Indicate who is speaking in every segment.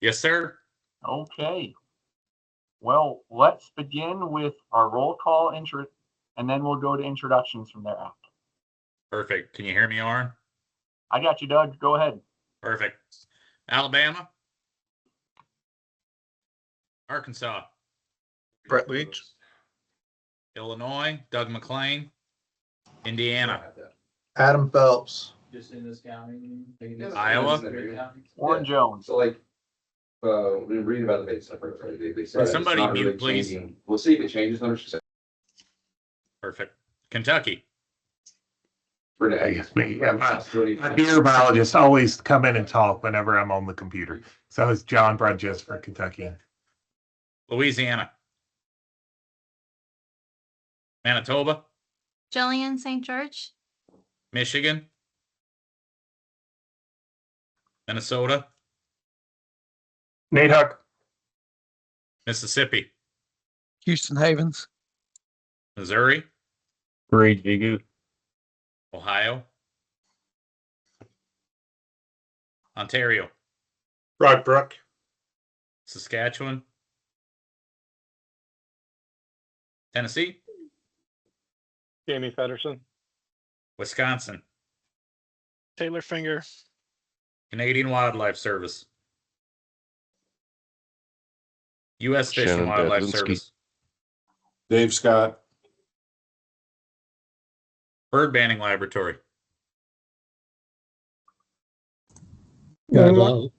Speaker 1: Yes, sir.
Speaker 2: Okay. Well, let's begin with our roll call intro, and then we'll go to introductions from thereafter.
Speaker 1: Perfect. Can you hear me, Oren?
Speaker 2: I got you, Doug. Go ahead.
Speaker 1: Perfect. Alabama. Arkansas.
Speaker 3: Brett Leach.
Speaker 1: Illinois. Doug McLean. Indiana.
Speaker 3: Adam Phelps.
Speaker 4: Just in this county.
Speaker 1: Iowa.
Speaker 2: Warren Jones.
Speaker 5: So like, we read about the base separate, right? They said it's
Speaker 1: Somebody
Speaker 5: not
Speaker 1: mute,
Speaker 5: really
Speaker 1: please.
Speaker 5: changing. We'll see if it changes.
Speaker 1: Perfect. Kentucky.
Speaker 3: Renee, it's me. Yeah, my dear biologists always come in and talk whenever I'm on the computer. So it's John Brudges for Kentucky.
Speaker 1: Louisiana. Manitoba.
Speaker 6: Jillian St. George.
Speaker 1: Michigan. Minnesota.
Speaker 3: Nate Huck.
Speaker 1: Mississippi.
Speaker 7: Houston Havens.
Speaker 1: Missouri.
Speaker 8: Reed Jigu.
Speaker 1: Ohio. Ontario.
Speaker 3: Rod Brook.
Speaker 1: Saskatchewan. Tennessee.
Speaker 8: Jamie Fedderson.
Speaker 1: Wisconsin.
Speaker 9: Taylor Finger.
Speaker 1: Canadian Wildlife Service. U.S. Fish and
Speaker 8: Shannon
Speaker 1: Wildlife
Speaker 8: Dadlinski.
Speaker 1: Service.
Speaker 10: Dave Scott.
Speaker 1: Bird Banding Laboratory.
Speaker 11: Lauren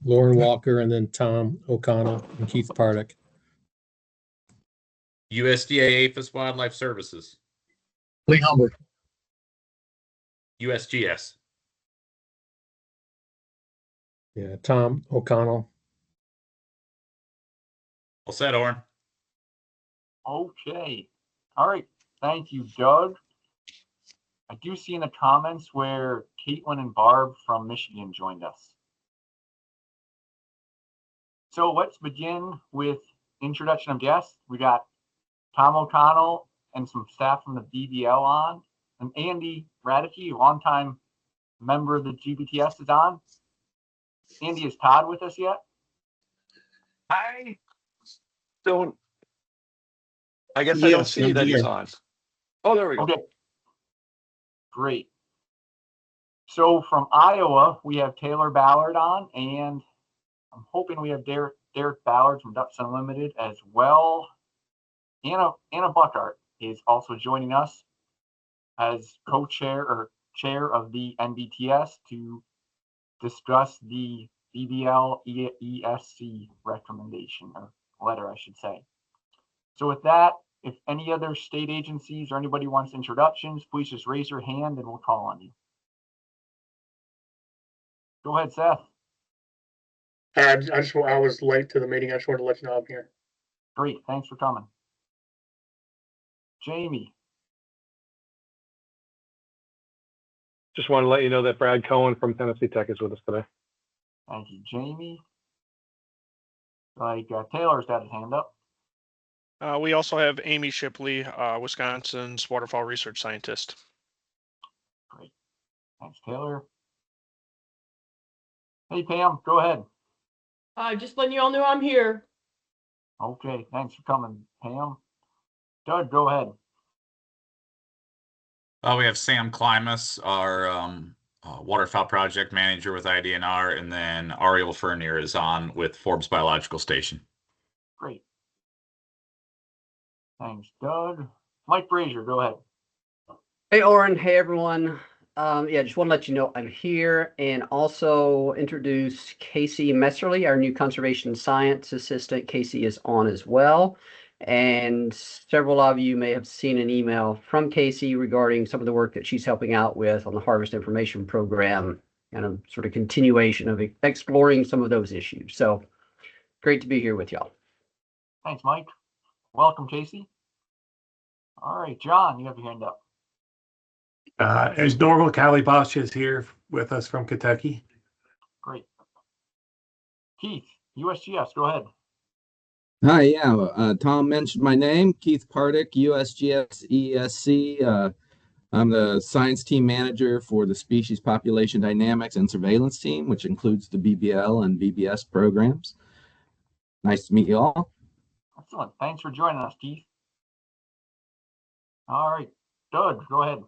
Speaker 11: Walker, and then Tom O'Connell and Keith Pardick.
Speaker 1: USDA APHIS Wildlife Services.
Speaker 11: Lee Humbert.
Speaker 1: USGS.
Speaker 11: Yeah, Tom O'Connell.
Speaker 1: All set, Oren.
Speaker 2: Okay. All right. Thank you, Doug. I do see in the comments where Caitlin and Barb from Michigan joined us. So let's begin with introduction of guests. We got Tom O'Connell and some staff from the BBL on, and Andy Radicke, a longtime member of the GBTS, is on. Andy, is Todd with us yet?
Speaker 12: I guess I don't see that he's on. Oh, there we go.
Speaker 2: Okay. Great. So from Iowa, we have Taylor Ballard on, and I'm hoping we have Derek Ballard from Ducks Unlimited as well. Anna Buckart is also joining us as co-chair or chair of the NBTS to discuss the BBL ESC recommendation, or letter, I should say. So with that, if any other state agencies or anybody wants introductions, please just raise your hand and we'll call on you. Go ahead, Seth.
Speaker 13: I was late to the meeting. I just wanted to let you know I'm here.
Speaker 2: Great, thanks for coming. Jamie.
Speaker 8: Just want to let you know that Brad Cohen from Tennessee Tech is with us today.
Speaker 2: Thank you, Jamie. Taylor's got his hand up.
Speaker 9: We also have Amy Shipley, Wisconsin's waterfowl research scientist.
Speaker 2: Great. Thanks, Taylor. Hey, Pam, go ahead.
Speaker 14: Just letting you all know I'm here.
Speaker 2: Okay, thanks for coming, Pam. Doug, go ahead.
Speaker 1: We have Sam Klimas, our waterfowl project manager with IDNR, and then Ariel Fernier is on with Forbes Biological Station.
Speaker 2: Great. Thanks, Doug. Mike Brazier, go ahead.
Speaker 15: Hey, Oren. Hey, everyone. Just want to let you know I'm here, and also introduce Casey Messerly, our new conservation science assistant. Casey is on as well. And several of you may have seen an email from Casey regarding some of the work that she's helping out with on the Harvest Information Program, and a sort of continuation of exploring some of those issues. So great to be here with y'all.
Speaker 2: Thanks, Mike. Welcome, Casey. All right, John, you have your hand up.
Speaker 3: As normal, Callie Bosch is here with us from Kentucky.
Speaker 2: Great. Keith, USGS, go ahead.
Speaker 16: Hi, yeah. Tom mentioned my name, Keith Pardick, USGS ESC.
Speaker 4: I'm the science team manager for the species population dynamics and surveillance team, which includes the BBL and BBS programs. Nice to meet you all.
Speaker 2: Excellent. Thanks for joining us, Keith. All right, Doug, go ahead.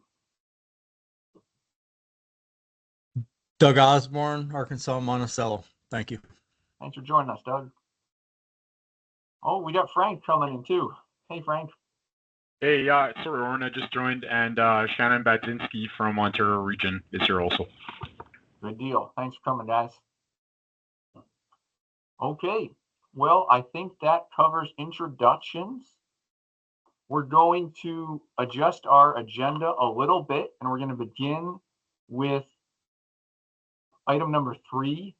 Speaker 16: Doug Osborne, Arkansas Monticello. Thank you.
Speaker 2: Thanks for joining us, Doug. Oh, we got Frank coming in too. Hey, Frank.
Speaker 17: Hey, yeah, sorry, Oren, I just joined, and Shannon Badzinski from Ontario region is here also.
Speaker 2: Good deal. Thanks for coming, guys. Okay, well, I think that covers introductions. We're going to adjust our agenda a little bit, and we're going to begin with item number 3,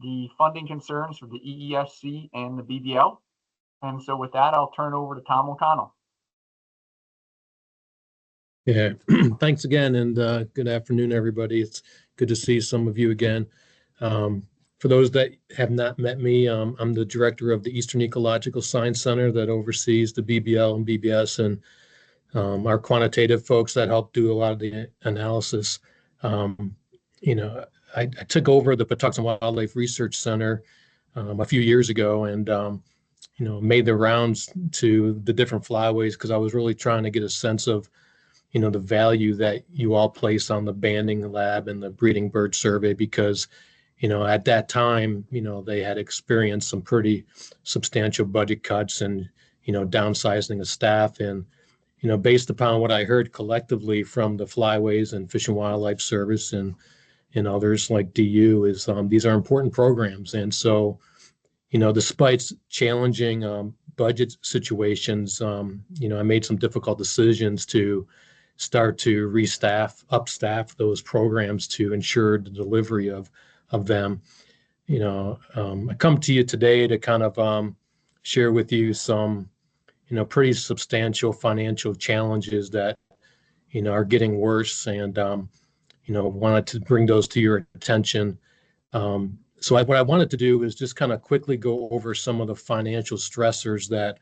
Speaker 2: the funding concerns for the EESC and the BBL. And so with that, I'll turn over to Tom O'Connell.
Speaker 11: Yeah, thanks again, and good afternoon, everybody. It's good to see some of you again. For those that have not met me, I'm the director of the Eastern Ecological Science Center that oversees the BBL and BBS, and our quantitative folks that help do a lot of the analysis. I took over the Patuxent Wildlife Research Center a few years ago, and made the rounds to the different flyways because I was really trying to get a sense of the value that you all place on the banding lab and the breeding bird survey, because at that time they had experienced some pretty substantial budget cuts and downsizing of staff, and based upon what I heard collectively from the flyways and Fish and Wildlife Service and others like DU is these are important programs. And so despite challenging budget situations, I made some difficult decisions to start to upstaff those programs to ensure the delivery of them. I come to you today to kind of share with you some, pretty substantial financial challenges that, are getting worse, and, wanted to bring those to your attention. So what I wanted to do is just kind of quickly go over some of the financial stressors that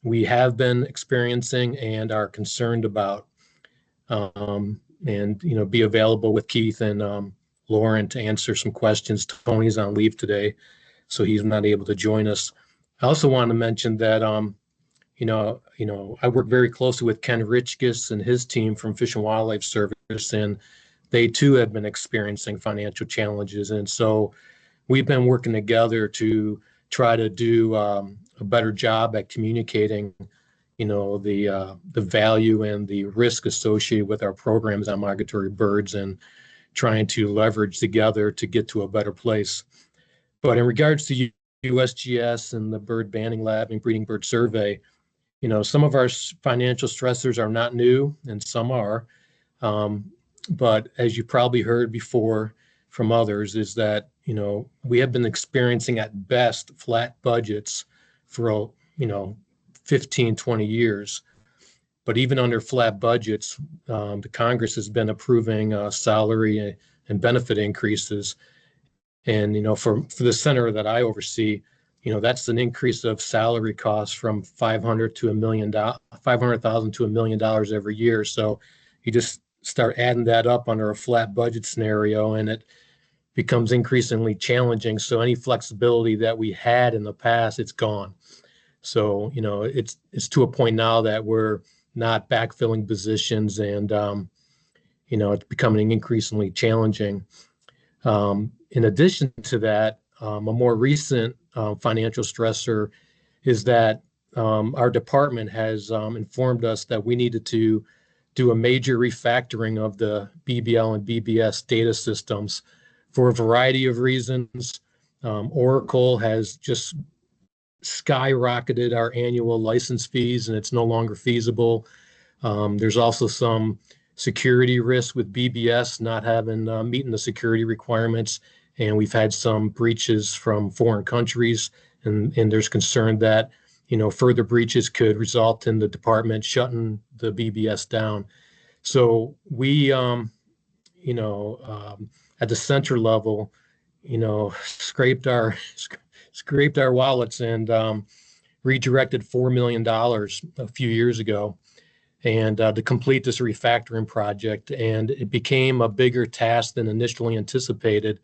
Speaker 11: we have been experiencing and are concerned about, and be available with Keith and Lauren to answer some questions. Tony's on leave today, so he's not able to join us. I also want to mention that I work very closely with Ken Richkis and his team from Fish and Wildlife Service, and they too have been experiencing financial challenges. And so we've been working together to try to do a better job at communicating the value and the risk associated with our programs on migratory birds, and trying to leverage together to get to a better place. But in regards to USGS and the bird banding lab and breeding bird survey, some of our financial stressors are not new and some are. But as you probably heard before from others, is that, we have been experiencing at best flat budgets for, 15, 20 years. But even under flat budgets, the Congress has been approving salary and benefit increases. And, for the center that I oversee, that's an increase of salary costs from $500,000 to $1 million every year. So you just start adding that up under a flat budget scenario, and it becomes increasingly challenging. So any flexibility that we had in the past, it's gone. So, it's to a point now that we're not backfilling positions, and, it's becoming increasingly challenging. In addition to that, a more recent financial stressor is that our department has informed us that we needed to do a major refactoring of the BBL and BBS data systems for a variety of reasons. Oracle has just skyrocketed our annual license fees, and it's no longer feasible. There's also some security risk with BBS not having meeting the security requirements, and we've had some breaches from foreign countries, and there's concern that further breaches could result in the department shutting the BBS down. So we at the center level scraped our wallets and redirected $4 million a few years ago. and to complete this refactoring project. And it became a bigger task than initially anticipated.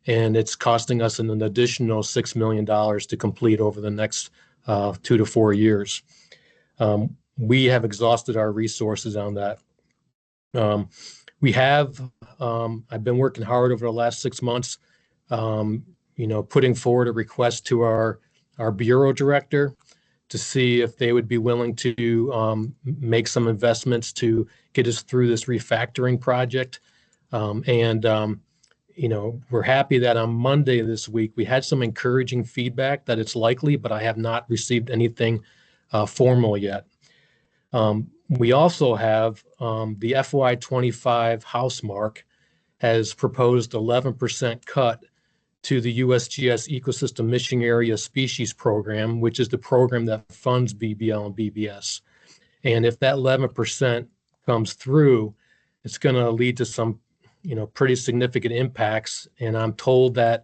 Speaker 11: And it's costing us an additional $6 million to complete over the next 2 to 4 years. We have exhausted our resources on that. I've been working hard over the last 6 months, putting forward a request to our bureau director to see if they would be willing to make some investments to get us through this refactoring project. We're happy that on Monday this week, we had some encouraging feedback that it's likely, but I have not received anything formal yet. We also have the FY25 House Mark has proposed 11% cut to the USGS Ecosystem Mission Area Species Program, which is the program that funds BBL and BBS. And if that 11% comes through, it's going to lead to some, pretty significant impacts. And I'm told that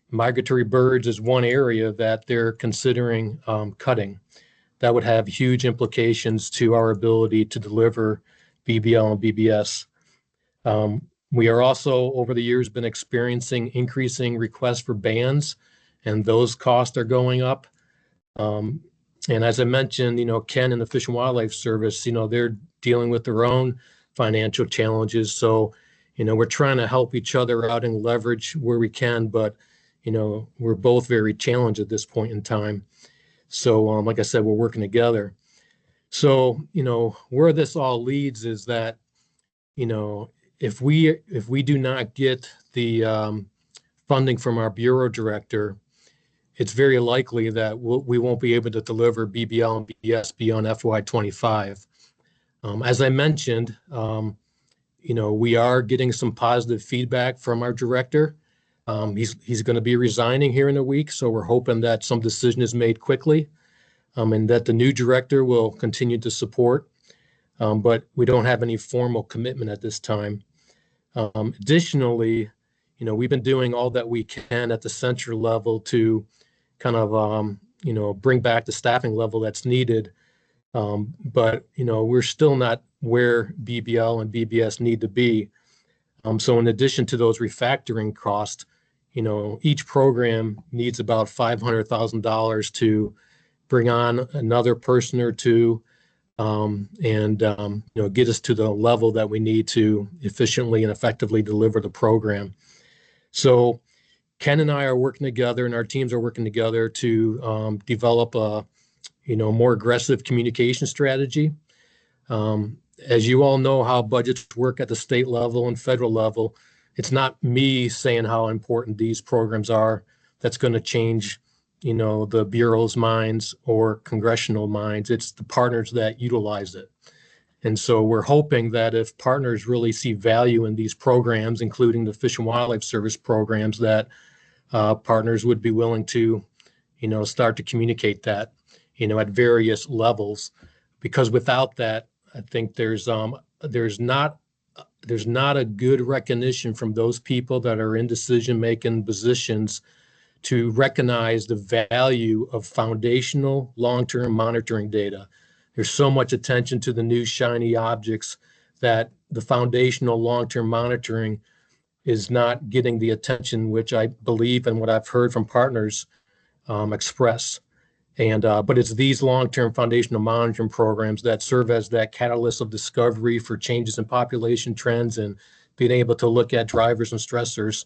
Speaker 11: migratory birds is one area that they're considering cutting. That would have huge implications to our ability to deliver BBL and BBS. We are also, over the years, been experiencing increasing requests for bands, and those costs are going up. And as I mentioned, Ken and the Fish and Wildlife Service, they're dealing with their own financial challenges. So, we're trying to help each other out and leverage where we can, but, we're both very challenged at this point in time. So, like I said, we're working together. So, where this all leads is that, if we do not get the funding from our bureau director, it's very likely that we won't be able to deliver BBL and BBS beyond FY25. As I mentioned, we are getting some positive feedback from our director. He's going to be resigning here in a week, so we're hoping that some decision is made quickly, and that the new director will continue to support. But we don't have any formal commitment at this time. Additionally, we've been doing all that we can at the center level to kind of, bring back the staffing level that's needed. But, we're still not where BBL and BBS need to be. So in addition to those refactoring costs, each program needs about $500,000 to bring on another person or two, and get us to the level that we need to efficiently and effectively deliver the program. So Ken and I are working together, and our teams are working together to develop a more aggressive communication strategy. As you all know how budgets work at the state level and federal level, it's not me saying how important these programs are that's going to change the Bureau's minds or congressional minds. It's the partners that utilize it. And so we're hoping that if partners really see value in these programs, including the Fish and Wildlife Service programs, that partners would be willing to, start to communicate that, at various levels. Because without that, I think there's not a good recognition from those people that are in decision-making positions to recognize the value of foundational long-term monitoring data. There's so much attention to the new shiny objects that the foundational long-term monitoring is not getting the attention which I believe and what I've heard from partners express. But it's these long-term foundational monitoring programs that serve as that catalyst of discovery for changes in population trends and being able to look at drivers and stressors.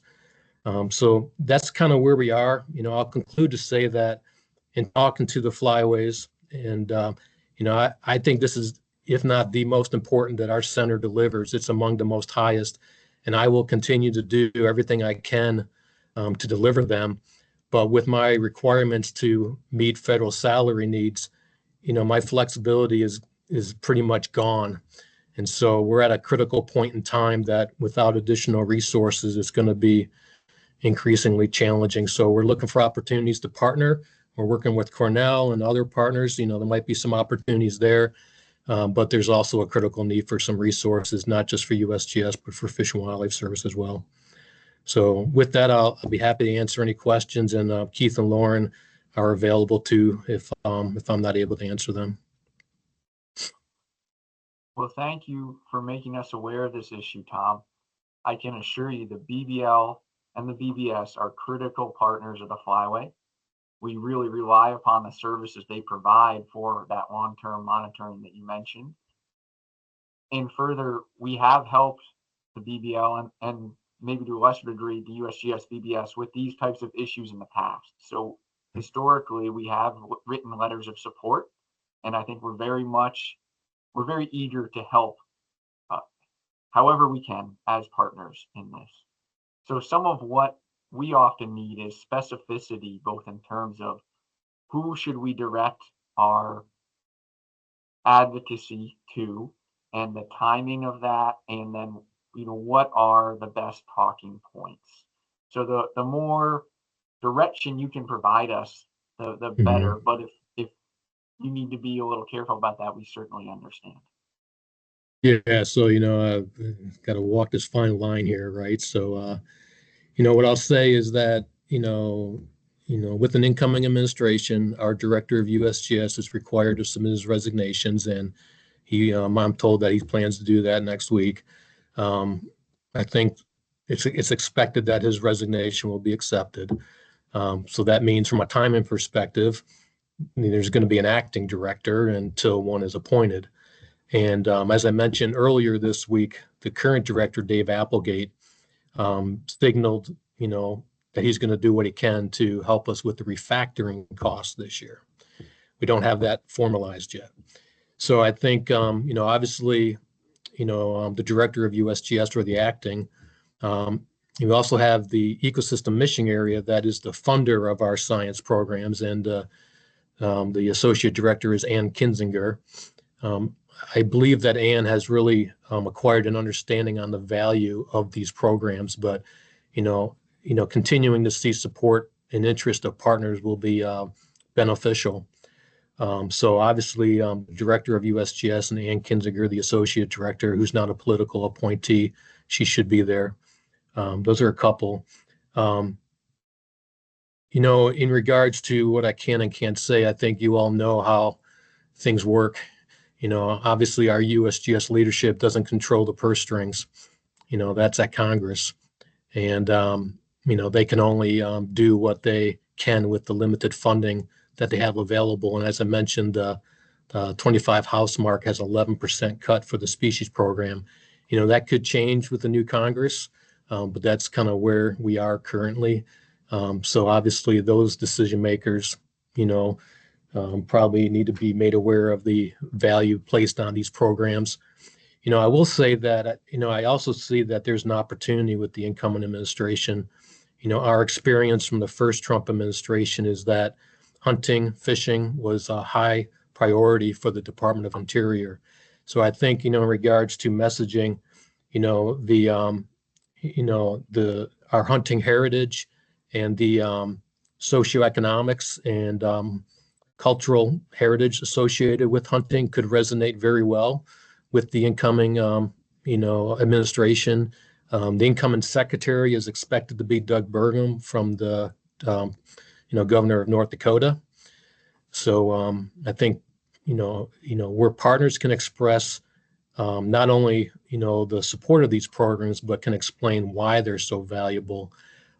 Speaker 11: So that's kind of where we are. I'll conclude to say that in talking to the flyways, and I think this is, if not the most important that our center delivers. It's among the most highest, and I will continue to do everything I can to deliver them. But with my requirements to meet federal salary needs, my flexibility is pretty much gone. And so we're at a critical point in time that without additional resources, it's going to be increasingly challenging. So we're looking for opportunities to partner. We're working with Cornell and other partners. There might be some opportunities there, but there's also a critical need for some resources, not just for USGS, but for Fish and Wildlife Service as well. So with that, I'll be happy to answer any questions, and Keith and Lauren are available too if I'm not able to answer them.
Speaker 2: Well, thank you for making us aware of this issue, Tom. I can assure you the BBL and the BBS are critical partners of the Flyway. We really rely upon the services they provide for that long-term monitoring that you mentioned. And further, we have helped the BBL and maybe to a lesser degree, the USGS BBS with these types of issues in the past. So historically, we have written letters of support, and I think we're very eager to help however we can as partners in this. So some of what we often need is specificity, both in terms of who should we direct our advocacy to and the timing of that, and then what are the best talking points. So the more direction you can provide us, the better. But if you need to be a little careful about that, we certainly understand.
Speaker 11: Yeah, so got to walk this fine line here, right? So what I'll say is that with an incoming administration, our director of USGS is required to submit his resignations, and I'm told that he plans to do that next week. I think it's expected that his resignation will be accepted. So that means, from a timing perspective, there's going to be an acting director until one is appointed. And as I mentioned earlier this week, the current director, Dave Applegate, signaled, that he's going to do what he can to help us with the refactoring costs this year. We don't have that formalized yet. So I think, obviously, the director of USGS, or the acting, you also have the ecosystem mission area that is the funder of our science programs, and the associate director is Ann Kinzinger. I believe that Ann has really acquired an understanding on the value of these programs, but continuing to see support and interest of partners will be beneficial. So obviously, the director of USGS and Ann Kinzinger, the associate director, who's not a political appointee, she should be there. Those are a couple. In regards to what I can and can't say, I think you all know how things work. Obviously, our USGS leadership doesn't control the purse strings. That's at Congress. And, they can only do what they can with the limited funding that they have available. And as I mentioned, the 25 House mark has 11% cut for the species program. That could change with the new Congress, but that's kind of where we are currently. So obviously, those decision makers, probably need to be made aware of the value placed on these programs. I will say that, I also see that there's an opportunity with the incoming administration. Our experience from the first Trump administration is that hunting, fishing was a high priority for the Department of Interior. So I think, in regards to messaging, our hunting heritage and the socioeconomics and cultural heritage associated with hunting could resonate very well with the incoming, administration. The incoming secretary is expected to be Doug Burgum from the, governor of North Dakota. So I think, where partners can express not only, the support of these programs, but can explain why they're so valuable,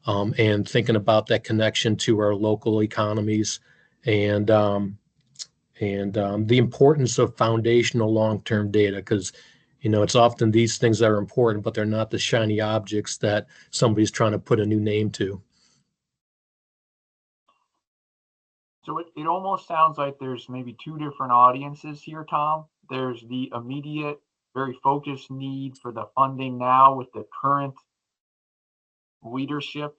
Speaker 11: and thinking about that connection to our local economies and the importance of foundational long-term data, because it's often these things that are important, but they're not the shiny objects that somebody's trying to put a new name to.
Speaker 2: So it almost sounds like there's maybe two different audiences here, Tom. There's the immediate, very focused need for the funding now with the current leadership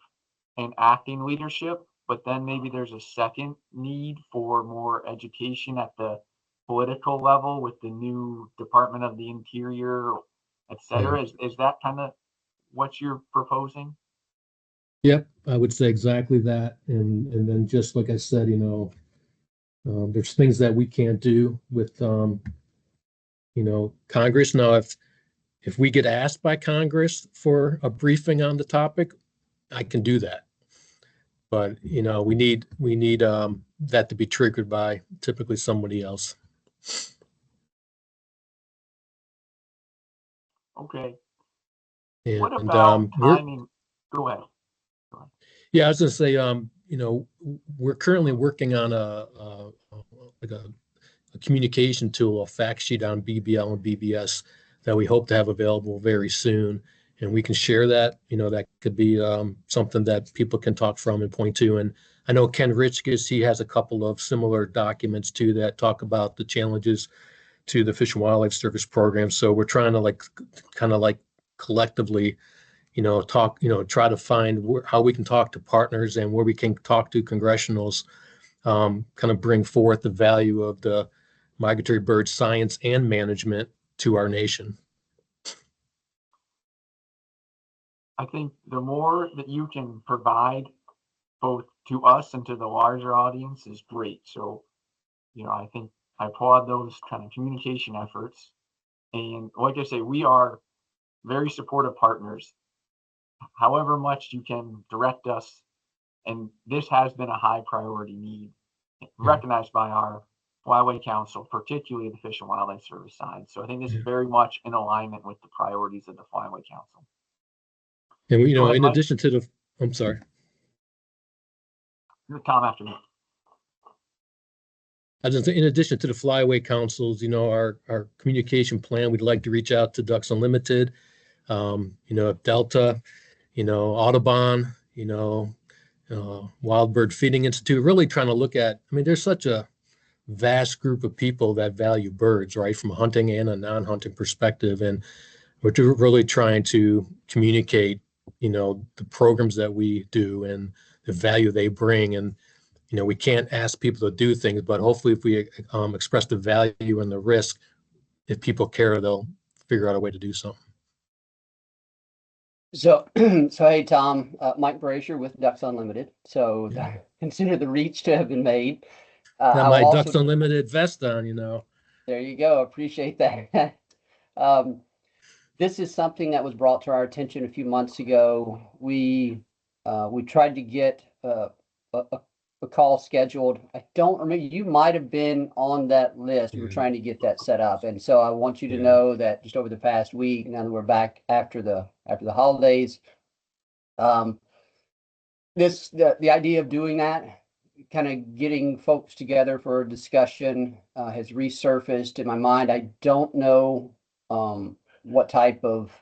Speaker 2: and acting leadership, but then maybe there's a second need for more education at the political level with the new Department of the Interior, et cetera. Is that kind of what you're proposing?
Speaker 11: Yep, I would say exactly that. And then just like I said, there's things that we can't do with, Congress. Now, if we get asked by Congress for a briefing on the topic, I can do that. But, we need that to be triggered by typically somebody else.
Speaker 2: Okay.
Speaker 11: And
Speaker 2: What about
Speaker 11: we're
Speaker 2: timing? Go ahead.
Speaker 11: yeah, I was gonna say, we're currently working on like a communication tool, a fact sheet on BBL and BBS that we hope to have available very soon. And we can share that, that could be something that people can talk from and point to. And I know Ken Richkes, he has a couple of similar documents too that talk about the challenges to the Fish and Wildlife Service program. So we're trying to kind of collectively, talk, try to find how we can talk to partners and where we can talk to congressionals, kind of bring forth the value of the migratory bird science and management to our nation.
Speaker 2: I think the more that you can provide both to us and to the larger audience is great. So, I think I applaud those kind of communication efforts. And like I say, we are very supportive partners. However much you can direct us, and this has been a high priority need recognized by our Flyway Council, particularly the Fish and Wildlife Service side. So I think this is very much in alignment with the priorities of the Flyway Council.
Speaker 11: And in addition to the, I'm sorry.
Speaker 2: Tom after me.
Speaker 11: In addition to the Flyway Councils, our communication plan, we'd like to reach out to Ducks Unlimited, Delta, Audubon, Wild Bird Feeding Institute, really trying to look at, there's such a vast group of people that value birds, right, from a hunting and a non-hunting perspective. And we're really trying to communicate, the programs that we do and the value they bring. And, we can't ask people to do things, but hopefully if we express the value and the risk, if people care, they'll figure out a way to do something.
Speaker 15: So hey, Tom, Mike Brazier with Ducks Unlimited. So consider the reach to have been made.
Speaker 11: Got my Ducks Unlimited vest on,
Speaker 15: There you go. Appreciate that. This is something that was brought to our attention a few months ago. We tried to get a call scheduled. I don't remember. You might have been on that list. We were trying to get that set up, and so I want you to know that just over the past week, now that we're back after the holidays, the idea of doing that, kind of getting folks together for a discussion, has resurfaced in my mind. I don't know what type of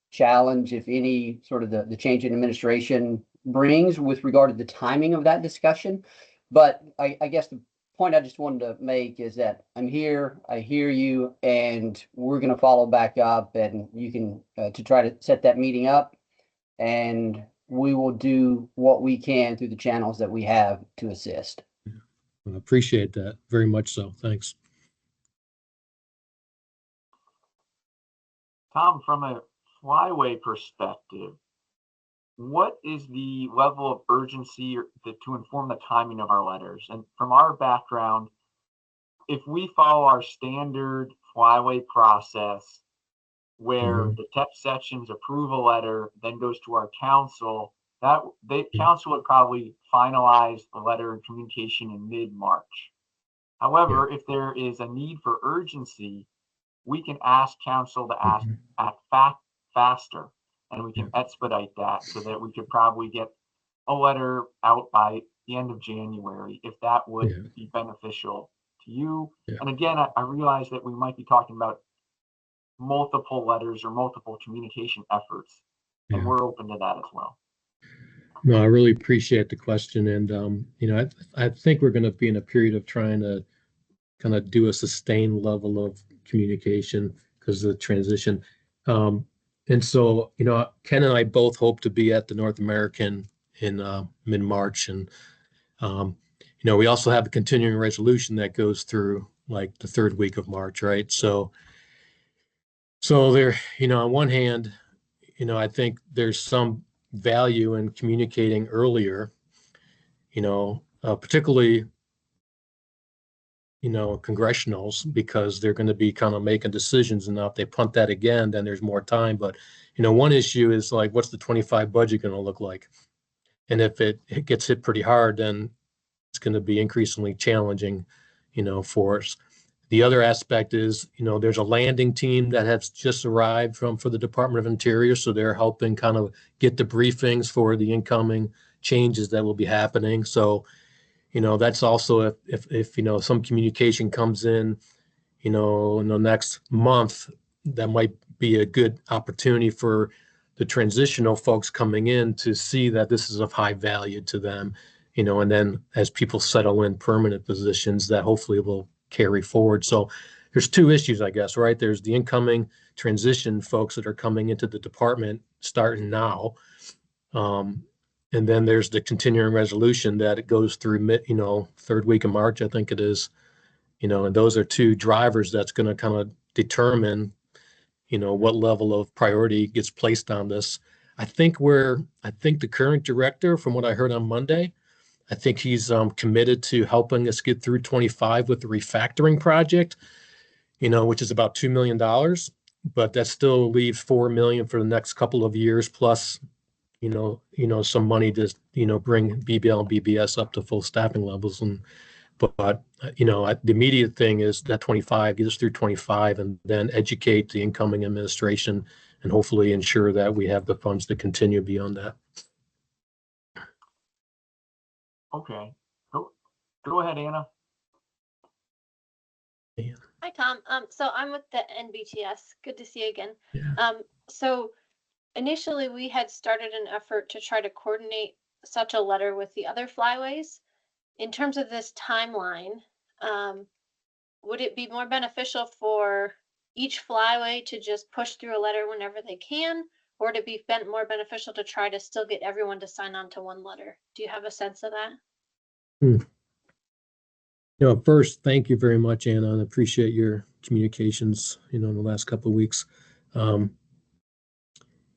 Speaker 15: challenge, if any, sort of the change in administration brings with regard to the timing of that discussion. But I guess the point I just wanted to make is that I'm here, I hear you, and we're going to follow back up, and you can to try to set that meeting up, and we will do what we can through the channels that we have to assist.
Speaker 11: I appreciate that very much. So thanks.
Speaker 2: Tom, from a Flyway perspective, what is the level of urgency to inform the timing of our letters? And from our background, if we follow our standard Flyway process, where the text sections approve a letter, then goes to our council, that the council would probably finalize the letter and communication in mid-March. However, if there is a need for urgency, we can ask council to act faster. And we can expedite that so that we could probably get a letter out by the end of January, if that would be beneficial to you. And again, I realize that we might be talking about multiple letters or multiple communication efforts, and we're open to that as well.
Speaker 11: No, I really appreciate the question. And, I think we're going to be in a period of trying to kind of do a sustained level of communication because of the transition. And so, Ken and I both hope to be at the North American in mid-March. And, we also have a continuing resolution that goes through like the third week of March, right? So there, on one hand, I think there's some value in communicating earlier, particularly, congressionals, because they're going to be kind of making decisions, and now if they punt that again, then there's more time. But, one issue is like, what's the 25 budget going to look like? And if it gets hit pretty hard, then it's going to be increasingly challenging, for us. The other aspect is, there's a landing team that has just arrived for the Department of Interior, so they're helping kind of get the briefings for the incoming changes that will be happening. So, that's also if some communication comes in, in the next month, that might be a good opportunity for the transitional folks coming in to see that this is of high value to them, and then as people settle in permanent positions, that hopefully will carry forward. So there's two issues, I guess, right? There's the incoming transition folks that are coming into the department starting now. And then there's the continuing resolution that it goes through third week of March, I think it is, and those are two drivers that's going to kind of determine, what level of priority gets placed on this. I think the current director, from what I heard on Monday, I think he's committed to helping us get through 25 with the refactoring project, which is about $2 million, but that still leaves $4 million for the next couple of years, plus, some money to, bring BBL and BBS up to full staffing levels. But the immediate thing is that 25, get us through 25 and then educate the incoming administration and hopefully ensure that we have the funds to continue beyond that.
Speaker 2: Okay. Go ahead, Anna.
Speaker 6: Hi, Tom. So I'm with the NBTS. Good to see you again.
Speaker 11: Yeah.
Speaker 6: So initially we had started an effort to try to coordinate such a letter with the other flyways. In terms of this timeline, would it be more beneficial for each flyway to just push through a letter whenever they can, or would it be more beneficial to try to still get everyone to sign on to one letter? Do you have a sense of that?
Speaker 11: First, thank you very much, Anna, and appreciate your communications, in the last couple of weeks. On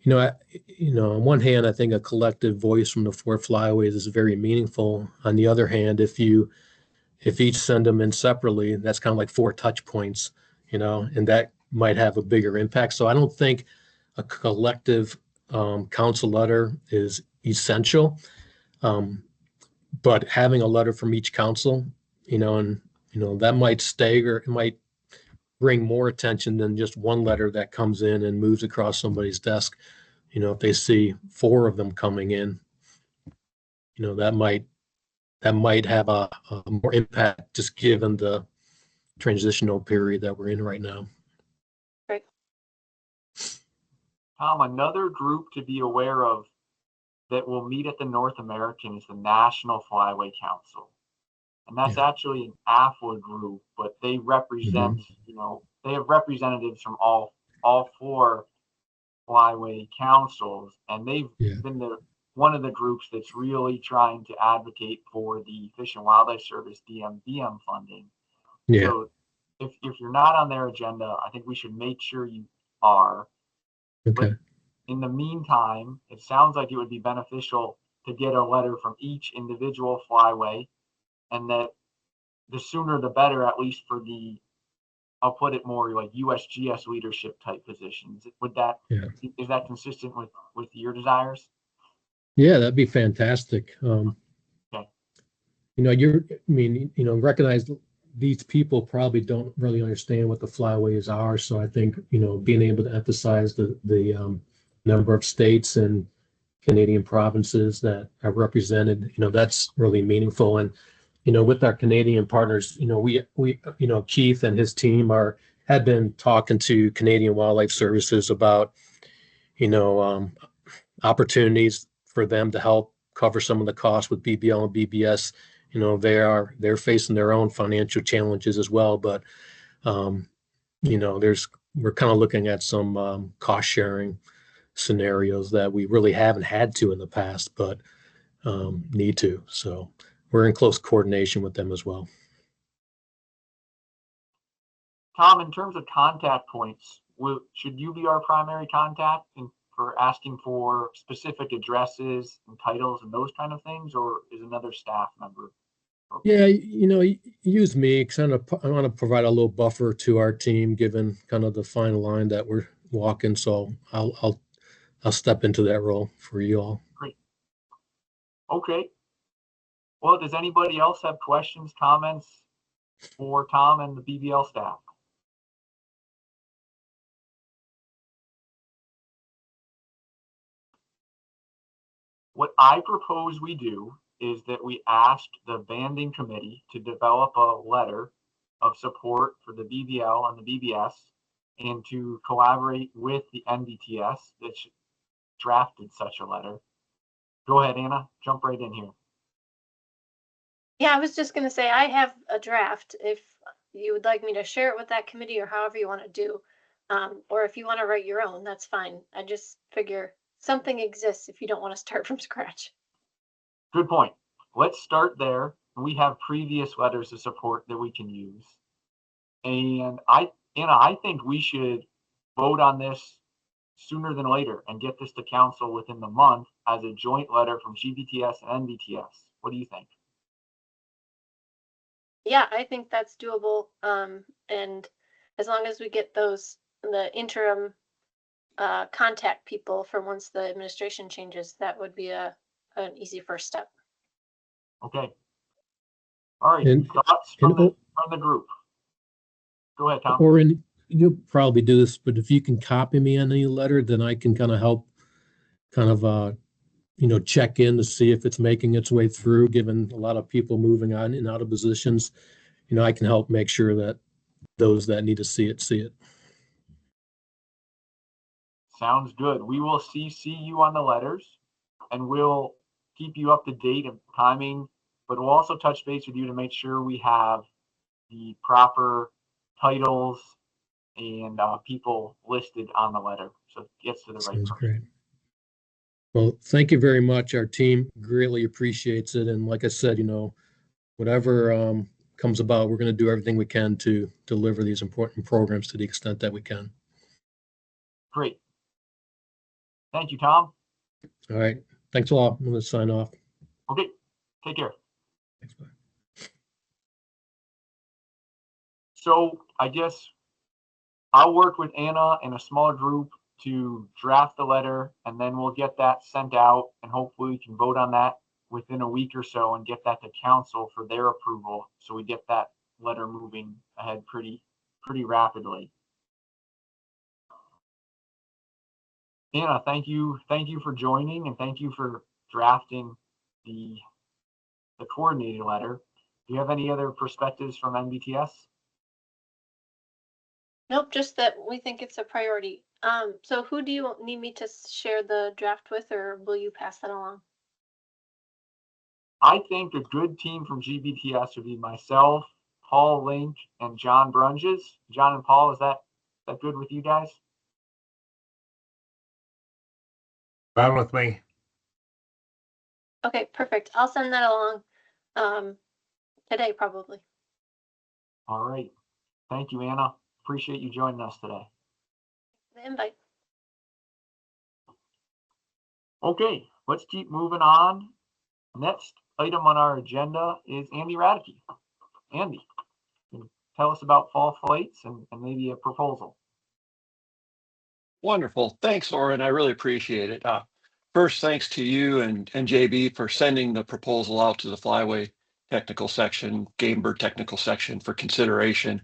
Speaker 11: one hand, I think a collective voice from the four flyways is very meaningful. On the other hand, if each send them in separately, that's kind of like 4 touch points, and that might have a bigger impact. So I don't think a collective council letter is essential, but having a letter from each council, that might stagger, it might bring more attention than just one letter that comes in and moves across somebody's desk. If they see 4 of them coming in, that might have a more impact, just given the transitional period that we're in right now.
Speaker 6: Great.
Speaker 2: Tom, another group to be aware of that will meet at the North American is the National Flyway Council. And that's actually an AFLA group, but they represent, they have representatives from all 4 flyway councils, and they've been one of the groups that's really trying to advocate for the Fish and Wildlife Service DMVM funding.
Speaker 11: Yeah.
Speaker 2: So if you're not on their agenda, I think we should make sure you are.
Speaker 11: Okay.
Speaker 2: But in the meantime, it sounds like it would be beneficial to get a letter from each individual flyway, and that the sooner the better, at least for the, I'll put it more like USGS leadership type positions. Would that, is that consistent with your desires?
Speaker 11: Yeah, that'd be fantastic.
Speaker 2: Okay.
Speaker 11: Recognize these people probably don't really understand what the flyways are. So I think, being able to emphasize the number of states and Canadian provinces that are represented, that's really meaningful. And, with our Canadian partners, we Keith and his team had been talking to Canadian Wildlife Services about, opportunities for them to help cover some of the costs with BBL and BBS. They're facing their own financial challenges as well, but we're kind of looking at some cost sharing scenarios that we really haven't had to in the past, but need to. So we're in close coordination with them as well.
Speaker 2: Tom, in terms of contact points, should you be our primary contact for asking for specific addresses and titles and those kind of things, or is another staff member?
Speaker 11: Yeah, use me. I want to provide a little buffer to our team, given kind of the fine line that we're walking. So I'll step into that role for you all.
Speaker 2: Great. Okay. Well, does anybody else have questions, comments, for Tom and the BBL staff? What I propose we do is that we ask the banding committee to develop a letter of support for the BBL and the BBS and to collaborate with the NBTS that drafted such a letter. Go ahead, Anna, jump right in here.
Speaker 6: Yeah, I was just going to say I have a draft if you would like me to share it with that committee or however you want to do. Or if you want to write your own, that's fine. I just figure something exists if you don't want to start from scratch.
Speaker 2: Good point. Let's start there. We have previous letters of support that we can use. And Anna, I think we should vote on this sooner than later and get this to council within the month as a joint letter from GBTS and NBTS. What do you think?
Speaker 6: Yeah, I think that's doable. And as long as we get the interim contact people for once the administration changes, that would be an easy first step.
Speaker 2: Okay. All right.
Speaker 11: And,
Speaker 2: thoughts from the group. Go ahead, Tom.
Speaker 11: Or you'll probably do this, but if you can copy me on the letter, then I can kind of help check in to see if it's making its way through, given a lot of people moving on and out of positions. I can help make sure that those that need to see it, see it.
Speaker 2: Sounds good. We will CC you on the letters and we'll keep you up to date of timing, but we'll also touch base with you to make sure we have the proper titles and people listed on the letter so it gets to the right person.
Speaker 11: Great. Well, thank you very much. Our team greatly appreciates it. And like I said, whatever comes about, we're going to do everything we can to deliver these important programs to the extent that we can.
Speaker 2: Great. Thank you, Tom.
Speaker 11: All right. Thanks a lot. I'm going to sign off.
Speaker 2: Okay. Take care.
Speaker 11: Thanks, bye.
Speaker 2: So I guess I'll work with Anna and a smaller group to draft the letter, and then we'll get that sent out, and hopefully we can vote on that within a week or so and get that to council for their approval, so we get that letter moving ahead pretty rapidly. Anna, thank you for joining, and thank you for drafting the coordinated letter. Do you have any other perspectives from NBTS?
Speaker 6: Nope, just that we think it's a priority. So who do you need me to share the draft with, or will you pass that along?
Speaker 2: I think a good team from GBTS would be myself, Paul Link, and John Brunges. John and Paul, is that good with you guys?
Speaker 3: Fine with me.
Speaker 6: Okay, perfect. I'll send that along today, probably.
Speaker 2: All right. Thank you, Anna. Appreciate you joining us today.
Speaker 6: The invite.
Speaker 2: Okay, let's keep moving on. Next item on our agenda is Andy Radke. Andy, can you tell us about fall flights and maybe a proposal?
Speaker 12: Wonderful. Thanks, Oren. I really appreciate it. First, thanks to you and JB for sending the proposal out to the Flyway technical section, Game Bird technical section for consideration.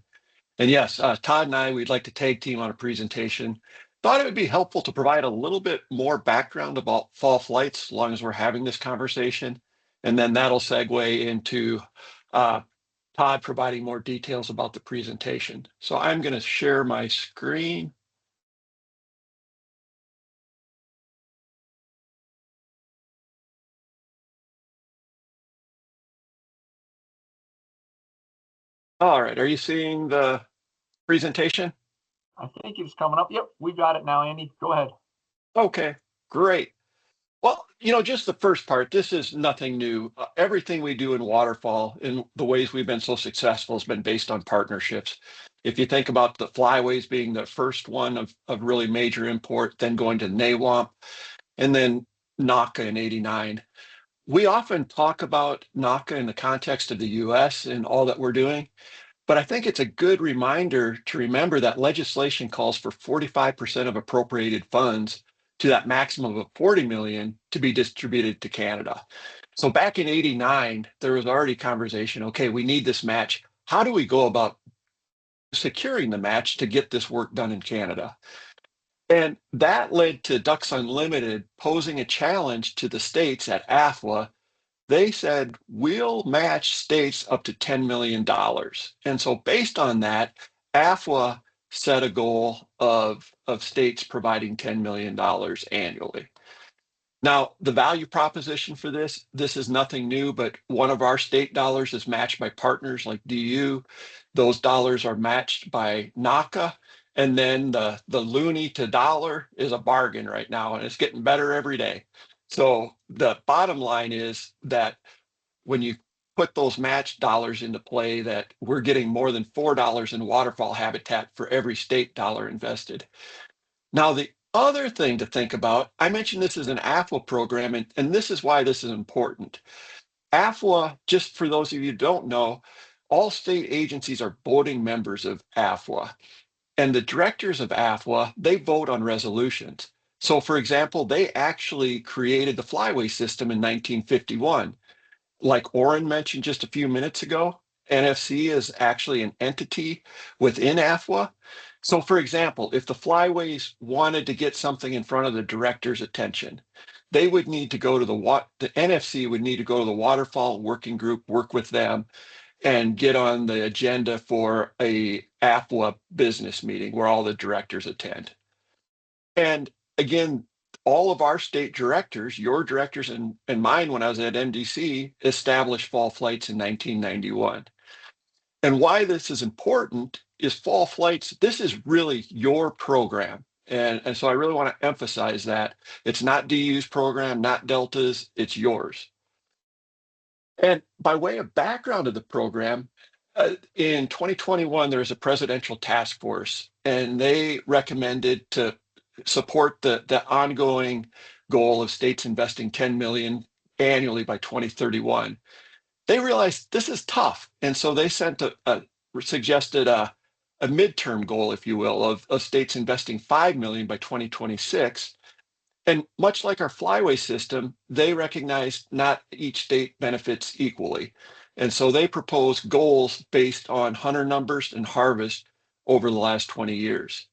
Speaker 12: And yes, Todd and I, we'd like to tag team on a presentation. Thought it would be helpful to provide a little bit more background about fall flights as long as we're having this conversation. And then that'll segue into Todd providing more details about the presentation. So I'm going to share my screen. All right, are you seeing the presentation?
Speaker 2: I think it's coming up. Yep, we got it now, Andy. Go ahead.
Speaker 12: Okay, great. Well, just the first part, this is nothing new. Everything we do in waterfall in the ways we've been so successful has been based on partnerships. If you think about the flyways being the first one of really major import, then going to NAWAMP, and then NACA in '89. We often talk about NACA in the context of the US and all that we're doing, but I think it's a good reminder to remember that legislation calls for 45% of appropriated funds to that maximum of 40 million to be distributed to Canada. So back in '89, there was already conversation, okay, we need this match. how do we go about securing the match to get this work done in Canada? And that led to Ducks Unlimited posing a challenge to the states at AFWA. They said, we'll match states up to $10 million. And so based on that, AFWA set a goal of states providing $10 million annually. Now, the value proposition for this is nothing new, but one of our state dollars is matched by partners like DU. Those dollars are matched by NACA. And then the loonie to dollar is a bargain right now, and it's getting better every day. So the bottom line is that when you put those match dollars into play, that we're getting more than $4 in waterfowl habitat for every state dollar invested. Now, the other thing to think about, I mentioned this is an AFWA program, and this is why this is important. AFWA, just for those of you who don't know, all state agencies are voting members of AFWA. And the directors of AFWA, they vote on resolutions. So for example, they actually created the flyway system in 1951. Like Oren mentioned just a few minutes ago, MFC is actually an entity within AFWA. So for example, if the flyways wanted to get something in front of the director's attention, they would need to go to the NFC would need to go to the waterfall working group, work with them, and get on the agenda for a AFWA business meeting where all the directors attend. And again, all of our state directors, your directors and mine when I was at MDC, established fall flights in 1991. And why this is important is fall flights, this is really your program. And so I really want to emphasize that. It's not DU's program, not Delta's, it's yours. And by way of background of the program, in 2021, there was a presidential task force, and they recommended to support the ongoing goal of states investing 10 million annually by 2031. They realized this is tough, and so they suggested a midterm goal, if you will, of states investing 5 million by 2026. And much like our flyway system, they recognize not each state benefits equally. And so they propose goals based on hunter numbers and harvest over the last 20 years.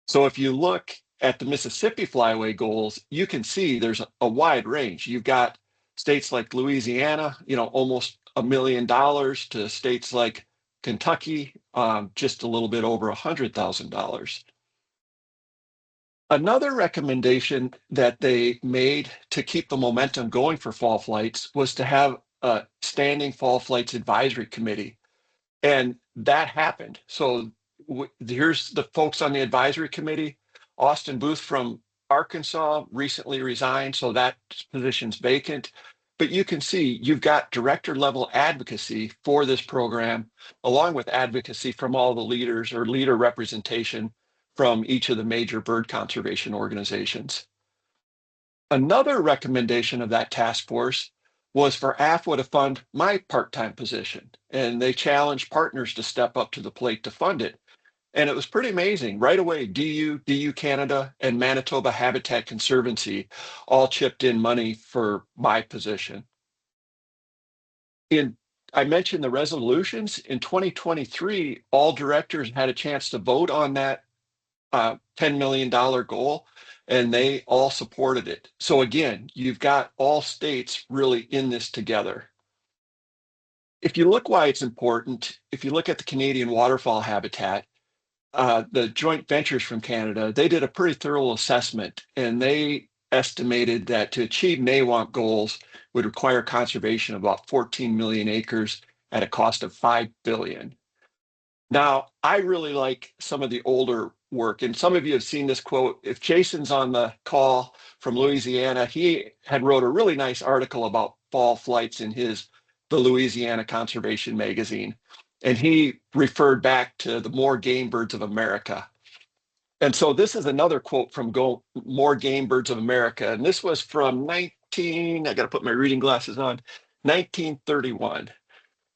Speaker 12: So if you look at the Mississippi flyway goals, you can see there's a wide range. You've got states like Louisiana, almost $1 million, to states like Kentucky, just a little bit over $100,000. Another recommendation that they made to keep the momentum going for fall flights was to have a standing fall flights advisory committee. And that happened. So here's the folks on the advisory committee. Austin Booth from Arkansas recently resigned, so that position's vacant. But you can see you've got director level advocacy for this program, along with advocacy from all the leaders or leader representation from each of the major bird conservation organizations. Another recommendation of that task force was for AFWA to fund my part-time position, and they challenged partners to step up to the plate to fund it. And it was pretty amazing. Right away, DU Canada, and Manitoba Habitat Conservancy all chipped in money for my position. I mentioned the resolutions. In 2023, all directors had a chance to vote on that $10 million goal, and they all supported it. So again, you've got all states really in this together. If you look why it's important, if you look at the Canadian waterfowl habitat, the joint ventures from Canada, they did a pretty thorough assessment, and they estimated that to achieve NAWANT goals would require conservation of about 14 million acres at a cost of $5 billion. Now, I really like some of the older work, and some of you have seen this quote. If Jason's on the call from Louisiana, he had wrote a really nice article about fall flights in the Louisiana Conservation Magazine, and he referred back to the More Game Birds of America. And so this is another quote from More Game Birds of America, and this was from I got to put my reading glasses on, 1931.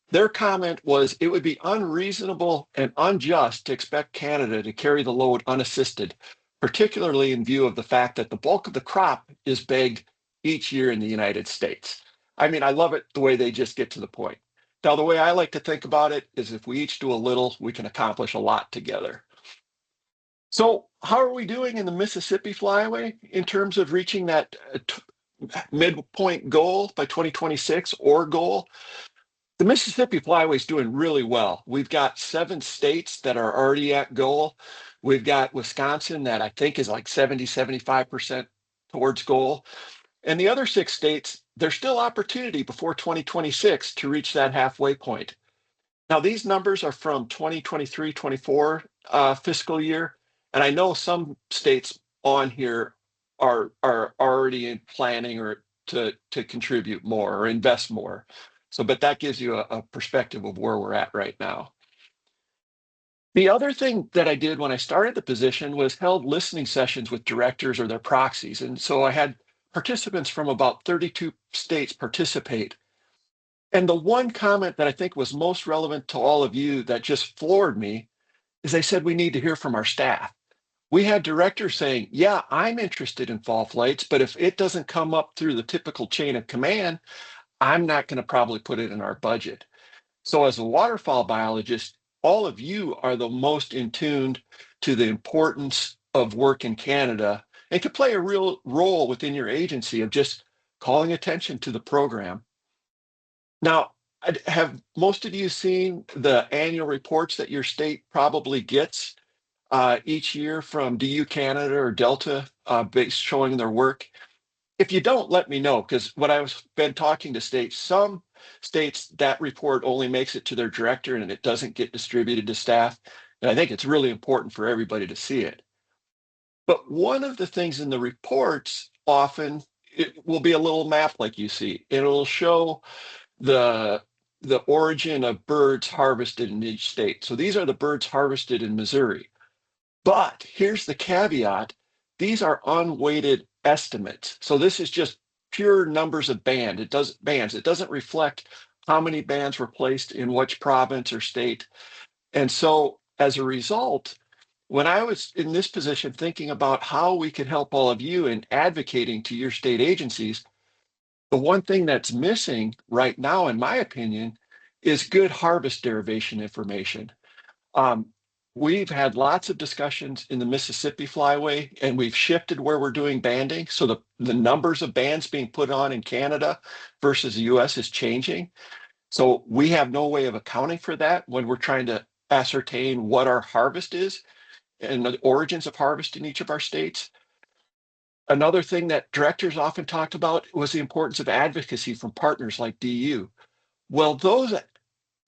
Speaker 12: Their comment was, it would be unreasonable and unjust to expect Canada to carry the load unassisted, particularly in view of the fact that the bulk of the crop is bagged each year in the United States. I mean, I love it the way they just get to the point. Now, the way I like to think about it is if we each do a little, we can accomplish a lot together. So how are we doing in the Mississippi Flyway in terms of reaching that midpoint goal by 2026 or goal? The Mississippi Flyway is doing really well. We've got 7 states that are already at goal. We've got Wisconsin that I think is like 75% towards goal. And the other 6 states, there's still opportunity before 2026 to reach that halfway point. Now, these numbers are from 2023-24 fiscal year. And I know some states on here are already in planning or to contribute more or invest more. So, but that gives you a perspective of where we're at right now. The other thing that I did when I started the position was held listening sessions with directors or their proxies. And so I had participants from about 32 states participate. And the one comment that I think was most relevant to all of you that just floored me is they said we need to hear from our staff. We had directors saying, yeah, I'm interested in fall flights, but if it doesn't come up through the typical chain of command, I'm not going to probably put it in our budget. So as a waterfowl biologist, all of you are the most in tuned to the importance of work in Canada and can play a real role within your agency of just calling attention to the program. Now, have most of you seen the annual reports that your state probably gets each year from DU Canada or Delta based showing their work? If you don't, let me know, because what I've been talking to states, some states that report only makes it to their director and it doesn't get distributed to staff. And I think it's really important for everybody to see it. But one of the things in the reports often, it will be a little map like you see. It'll show the origin of birds harvested in each state. So these are the birds harvested in Missouri. But here's the caveat. These are unweighted estimates. So this is just pure numbers of bands. It doesn't reflect how many bands were placed in which province or state. And so as a result, when I was in this position thinking about how we could help all of you in advocating to your state agencies, the one thing that's missing right now, in my opinion, is good harvest derivation information. We've had lots of discussions in the Mississippi Flyway, and we've shifted where we're doing banding. So the numbers of bands being put on in Canada versus the US is changing. So we have no way of accounting for that when we're trying to ascertain what our harvest is and the origins of harvest in each of our states. Another thing that directors often talked about was the importance of advocacy from partners like DU. Well, those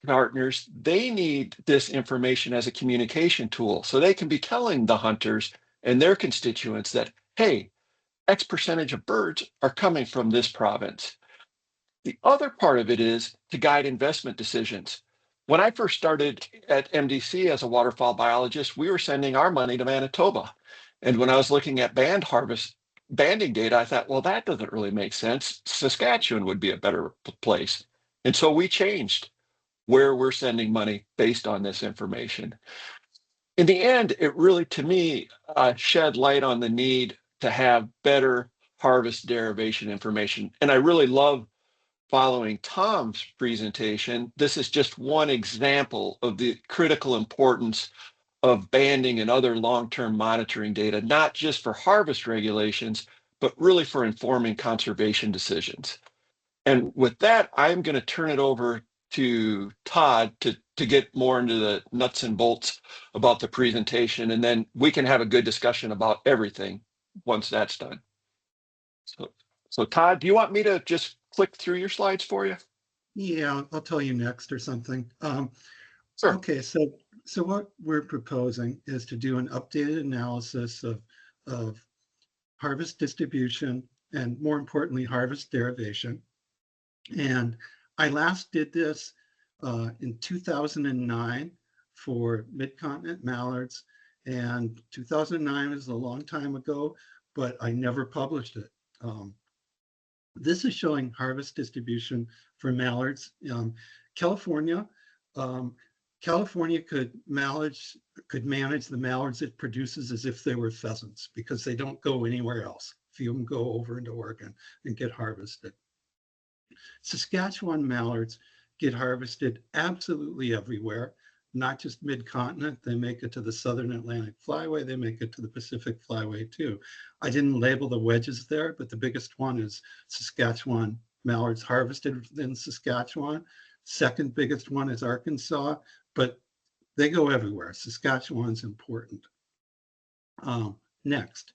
Speaker 12: partners, they need this information as a communication tool so they can be telling the hunters and their constituents that, hey, X percentage of birds are coming from this province. The other part of it is to guide investment decisions. When I first started at MDC as a waterfowl biologist, we were sending our money to Manitoba. And when I was looking at banding data, I thought, well, that doesn't really make sense. Saskatchewan would be a better place. And so we changed where we're sending money based on this information. In the end, it really, to me, shed light on the need to have better harvest derivation information. And I really love following Tom's presentation. This is just one example of the critical importance of banding and other long-term monitoring data, not just for harvest regulations, but really for informing conservation decisions. And with that, I'm going to turn it over to Todd to get more into the nuts and bolts about the presentation, and then we can have a good discussion about everything once that's done. So Todd, do you want me to just click through your slides for you?
Speaker 18: Yeah, I'll tell you next or something.
Speaker 12: Sure.
Speaker 18: Okay, so what we're proposing is to do an updated analysis of harvest distribution and, more importantly, harvest derivation. And I last did this in 2009 for mid-continent mallards, and 2009 is a long time ago, but I never published it. This is showing harvest distribution for mallards. California could manage the mallards it produces as if they were pheasants, because they don't go anywhere else. Few of them go over into Oregon and get harvested. Saskatchewan mallards get harvested absolutely everywhere, not just mid-continent. They make it to the Southern Atlantic Flyway. They make it to the Pacific Flyway too. I didn't label the wedges there, but the biggest one is Saskatchewan mallards harvested in Saskatchewan. Second biggest one is Arkansas, but they go everywhere. Saskatchewan's important. Next,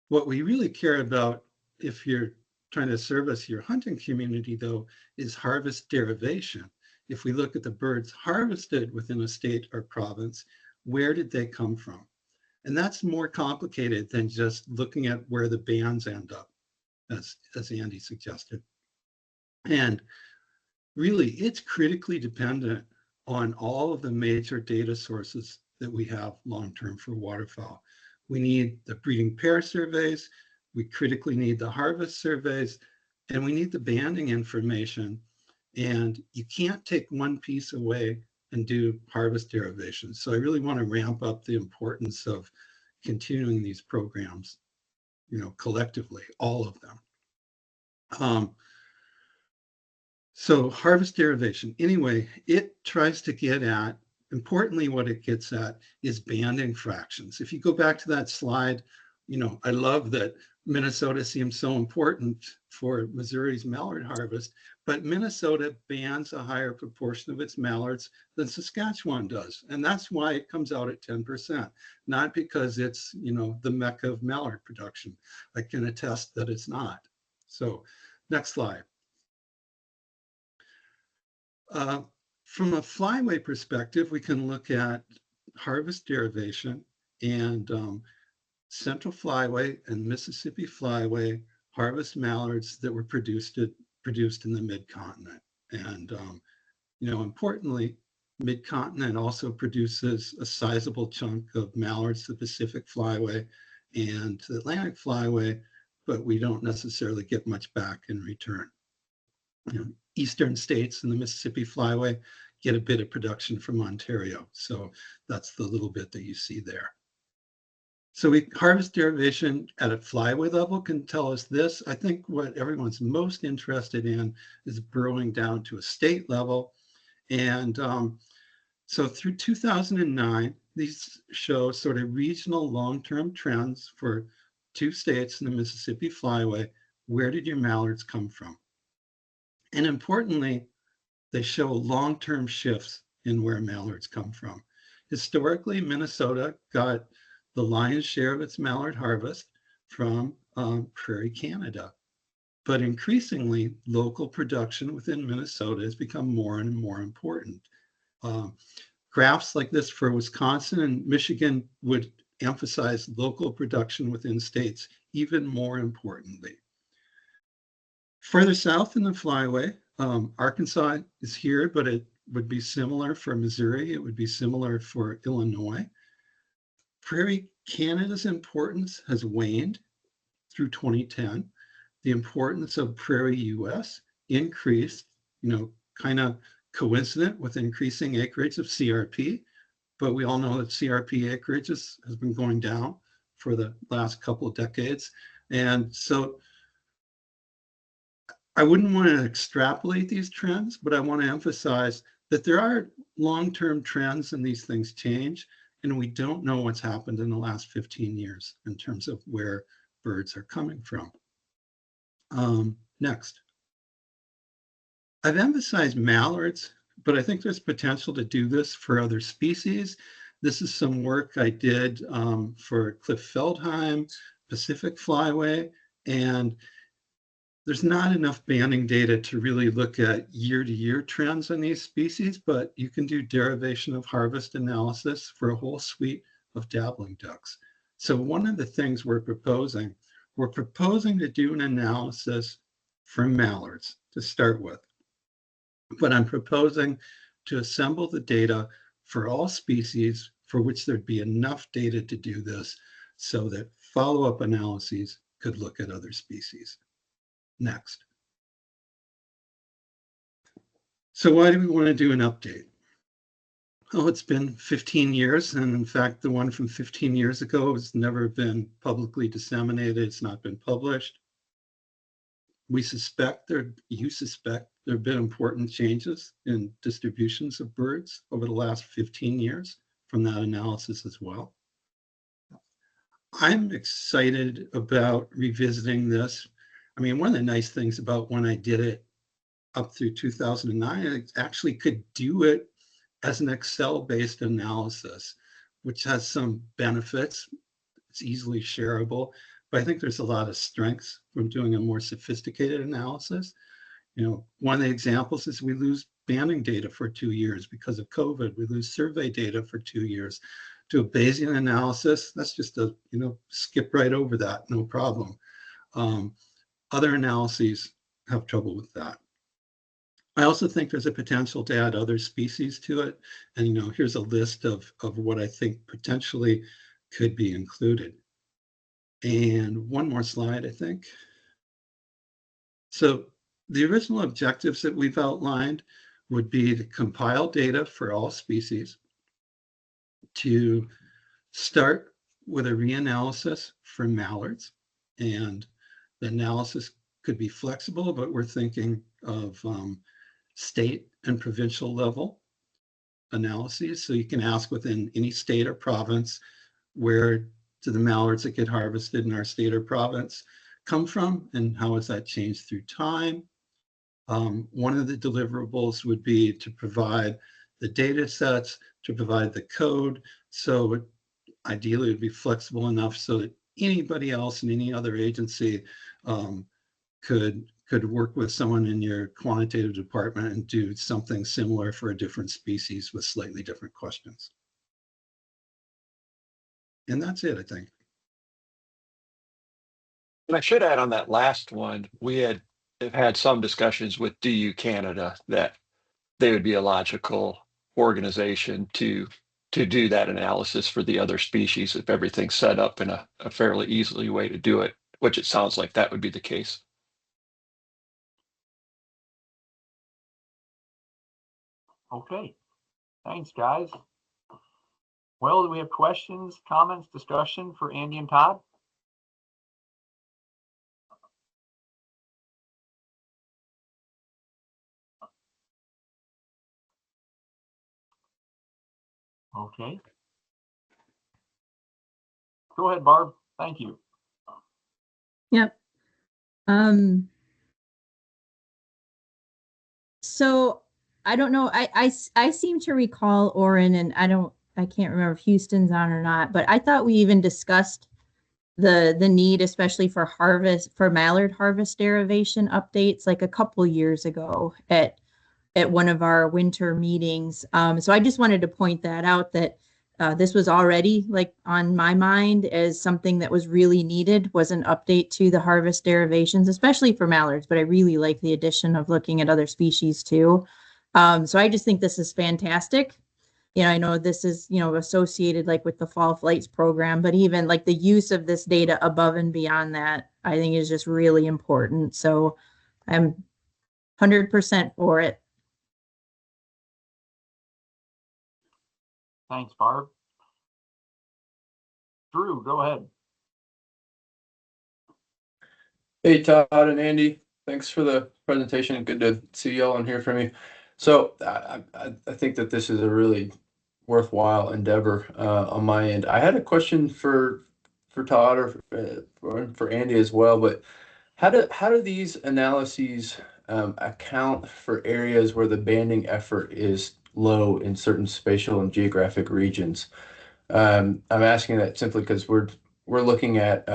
Speaker 18: what we really care about if you're trying to service your hunting community, though, is harvest derivation. If we look at the birds harvested within a state or province, where did they come from? And that's more complicated than just looking at where the bands end up, as Andy suggested. And really, it's critically dependent on all of the major data sources that we have long-term for waterfowl. We need the breeding pair surveys, we critically need the harvest surveys, and we need the banding information. And you can't take one piece away and do harvest derivation. So I really want to ramp up the importance of continuing these programs, collectively, all of them. So harvest derivation, anyway, it tries to get at, importantly, what it gets at is banding fractions. If you go back to that slide, I love that Minnesota seems so important for Missouri's mallard harvest, but Minnesota bans a higher proportion of its mallards than Saskatchewan does. And that's why it comes out at 10%, not because it's, the mecca of mallard production. I can attest that it's not. So next slide. From a flyway perspective, we can look at harvest derivation and Central Flyway and Mississippi Flyway harvest mallards that were produced in the mid-continent. And, importantly, mid-continent also produces a sizable chunk of mallards, the Pacific Flyway and the Atlantic Flyway, but we don't necessarily get much back in return. Eastern states and the Mississippi Flyway get a bit of production from Ontario. So that's the little bit that you see there. So harvest derivation at a flyway level can tell us this. I think what everyone's most interested in is burrowing down to a state level. And so through 2009, these show sort of regional long-term trends for 2 states in the Mississippi Flyway. Where did your mallards come from? And importantly, they show long-term shifts in where mallards come from. Historically, Minnesota got the lion's share of its mallard harvest from Prairie Canada. But increasingly, local production within Minnesota has become more and more important. Graphs like this for Wisconsin and Michigan would emphasize local production within states even more importantly. Further south in the flyway, Arkansas is here, but it would be similar for Missouri. It would be similar for Illinois. Prairie Canada's importance has waned through 2010. The importance of Prairie US increased, kind of coincident with increasing acreage of CRP. But we all know that CRP acreage has been going down for the last couple of decades. And so I wouldn't want to extrapolate these trends, but I want to emphasize that there are long-term trends and these things change. And we don't know what's happened in the last 15 years in terms of where birds are coming from. Next. I've emphasized mallards, but I think there's potential to do this for other species. This is some work I did for Cliff Feldheim, Pacific Flyway, and there's not enough banding data to really look at year-to-year trends on these species, but you can do derivation of harvest analysis for a whole suite of dabbling ducks. So one of the things we're proposing to do an analysis for mallards to start with. But I'm proposing to assemble the data for all species for which there'd be enough data to do this so that follow-up analyses could look at other species. Next. So why do we want to do an update? Oh, it's been 15 years. And in fact, the one from 15 years ago has never been publicly disseminated. It's not been published. you suspect there have been important changes in distributions of birds over the last 15 years from that analysis as well. I'm excited about revisiting this. I mean, one of the nice things about when I did it up through 2009, I actually could do it as an Excel-based analysis, which has some benefits. It's easily shareable, but I think there's a lot of strengths from doing a more sophisticated analysis. You know, one of the examples is we lose banding data for 2 years because of COVID. We lose survey data for 2 years. Do a Bayesian analysis, that's just a, you know, skip right over that, no problem. Other analyses have trouble with that. I also think there's a potential to add other species to it. And, you know, here's a list of what I think potentially could be included. And one more slide, I think. So the original objectives that we've outlined would be to compile data for all species, to start with a reanalysis for mallards, and the analysis could be flexible, but we're thinking of state and provincial level analyses. So you can ask within any state or province, where do the mallards that get harvested in our state or province come from, and how has that changed through time? One of the deliverables would be to provide the data sets, to provide the code. So ideally it would be flexible enough so that anybody else in any other agency could work with someone in your quantitative department and do something similar for a different species with slightly different questions. And that's it, I think.
Speaker 12: And I should add on that last one, we have had some discussions with DU Canada that they would be a logical organization to do that analysis for the other species if everything's set up in a fairly easily way to do it, which it sounds like that would be the case.
Speaker 2: Okay, thanks, guys. Well, do we have questions, comments, discussion for Andy and Todd? Okay. Go ahead, Barb. Thank you.
Speaker 19: Yep. So I don't know. I seem to recall, Oren, and I can't remember if Houston's on or not, but I thought we even discussed the need, especially for mallard harvest derivation updates, like a couple years ago at one of our winter meetings. So I just wanted to point that out, that this was already like on my mind as something that was really needed, was an update to the harvest derivations, especially for mallards, but I really like the addition of looking at other species too. So I just think this is fantastic. You know, I know this is, you know, associated like with the fall flights program, but even like the use of this data above and beyond that, I think is just really important. So I'm 100% for it.
Speaker 2: Thanks, Barb. Drew, go ahead.
Speaker 20: Hey, Todd and Andy, thanks for the presentation. Good to see y'all and hear from you. So I think that this is a really worthwhile endeavor on my end. I had a question for Todd or for Andy as well, but how do these analyses account for areas where the banding effort is low in certain spatial and geographic regions? I'm asking that simply because we're looking at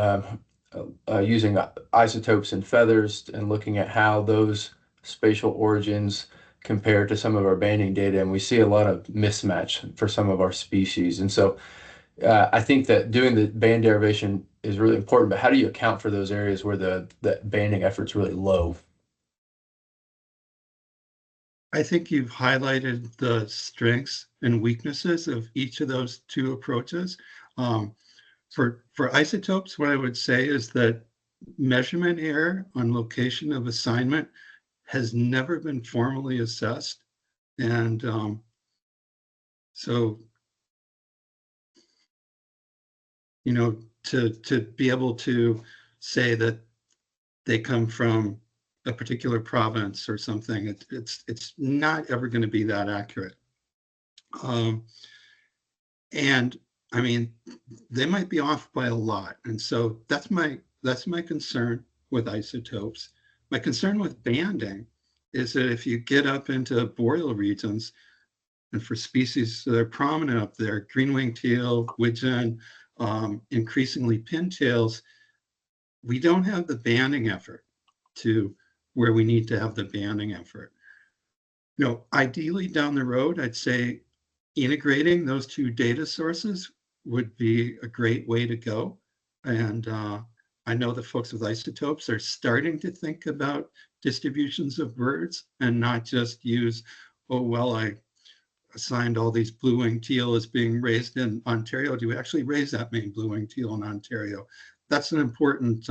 Speaker 20: using isotopes and feathers and looking at how those spatial origins compare to some of our banding data, and we see a lot of mismatch for some of our species. And so I think that doing the band derivation is really important, but how do you account for those areas where the banding effort's really low?
Speaker 18: I think you've highlighted the strengths and weaknesses of each of those two approaches. For isotopes, what I would say is that measurement error on location of assignment has never been formally assessed. And so, you know, to be able to say that they come from a particular province or something. It's not ever going to be that accurate. And I mean, they might be off by a lot. And so that's my concern with isotopes. My concern with banding is that if you get up into boreal regions, and for species that are prominent up there, green-winged teal, widgeon, increasingly pintails, we don't have the banding effort to where we need to have the banding effort. You know, ideally down the road, I'd say integrating those two data sources would be a great way to go. And I know the folks with isotopes are starting to think about distributions of birds and not just use, oh, well, I assigned all these blue-winged teal as being raised in Ontario. Do we actually raise that many blue-winged teal in Ontario? That's an important,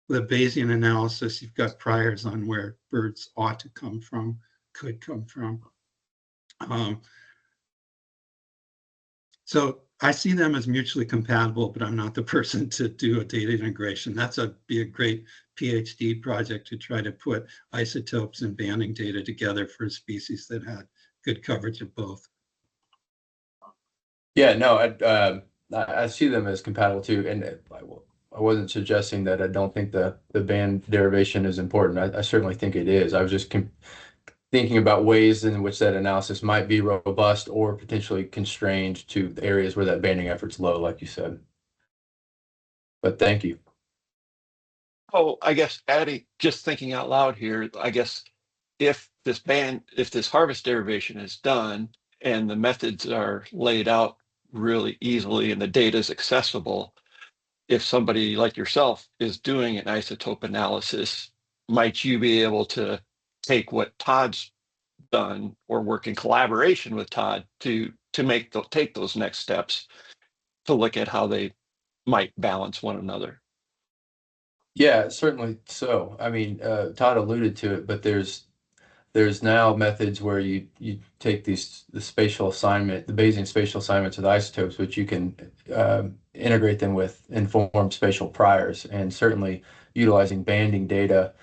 Speaker 18: with a Bayesian analysis, you've got priors on where birds ought to come from, could come from. So I see them as mutually compatible, but I'm not the person to do a data integration. Be a great PhD project to try to put isotopes and banding data together for a species that had good coverage of both.
Speaker 20: Yeah, no, I see them as compatible too, and I wasn't suggesting that I don't think the band derivation is important. I certainly think it is. I was just thinking about ways in which that analysis might be robust or potentially constrained to areas where that banding effort's low, like you said. But thank you.
Speaker 12: Oh, I guess adding, just thinking out loud here, I guess if this harvest derivation is done and the methods are laid out really easily and the data is accessible, if somebody like yourself is doing an isotope analysis, might you be able to take what Todd's done or work in collaboration with Todd to take those next steps to look at how they might balance one another?
Speaker 20: Yeah, certainly so. I mean, Todd alluded to it, but there's now methods where you take the spatial assignment, the Bayesian spatial assignments of the isotopes, which you can integrate them with informed spatial priors, and certainly utilizing banding data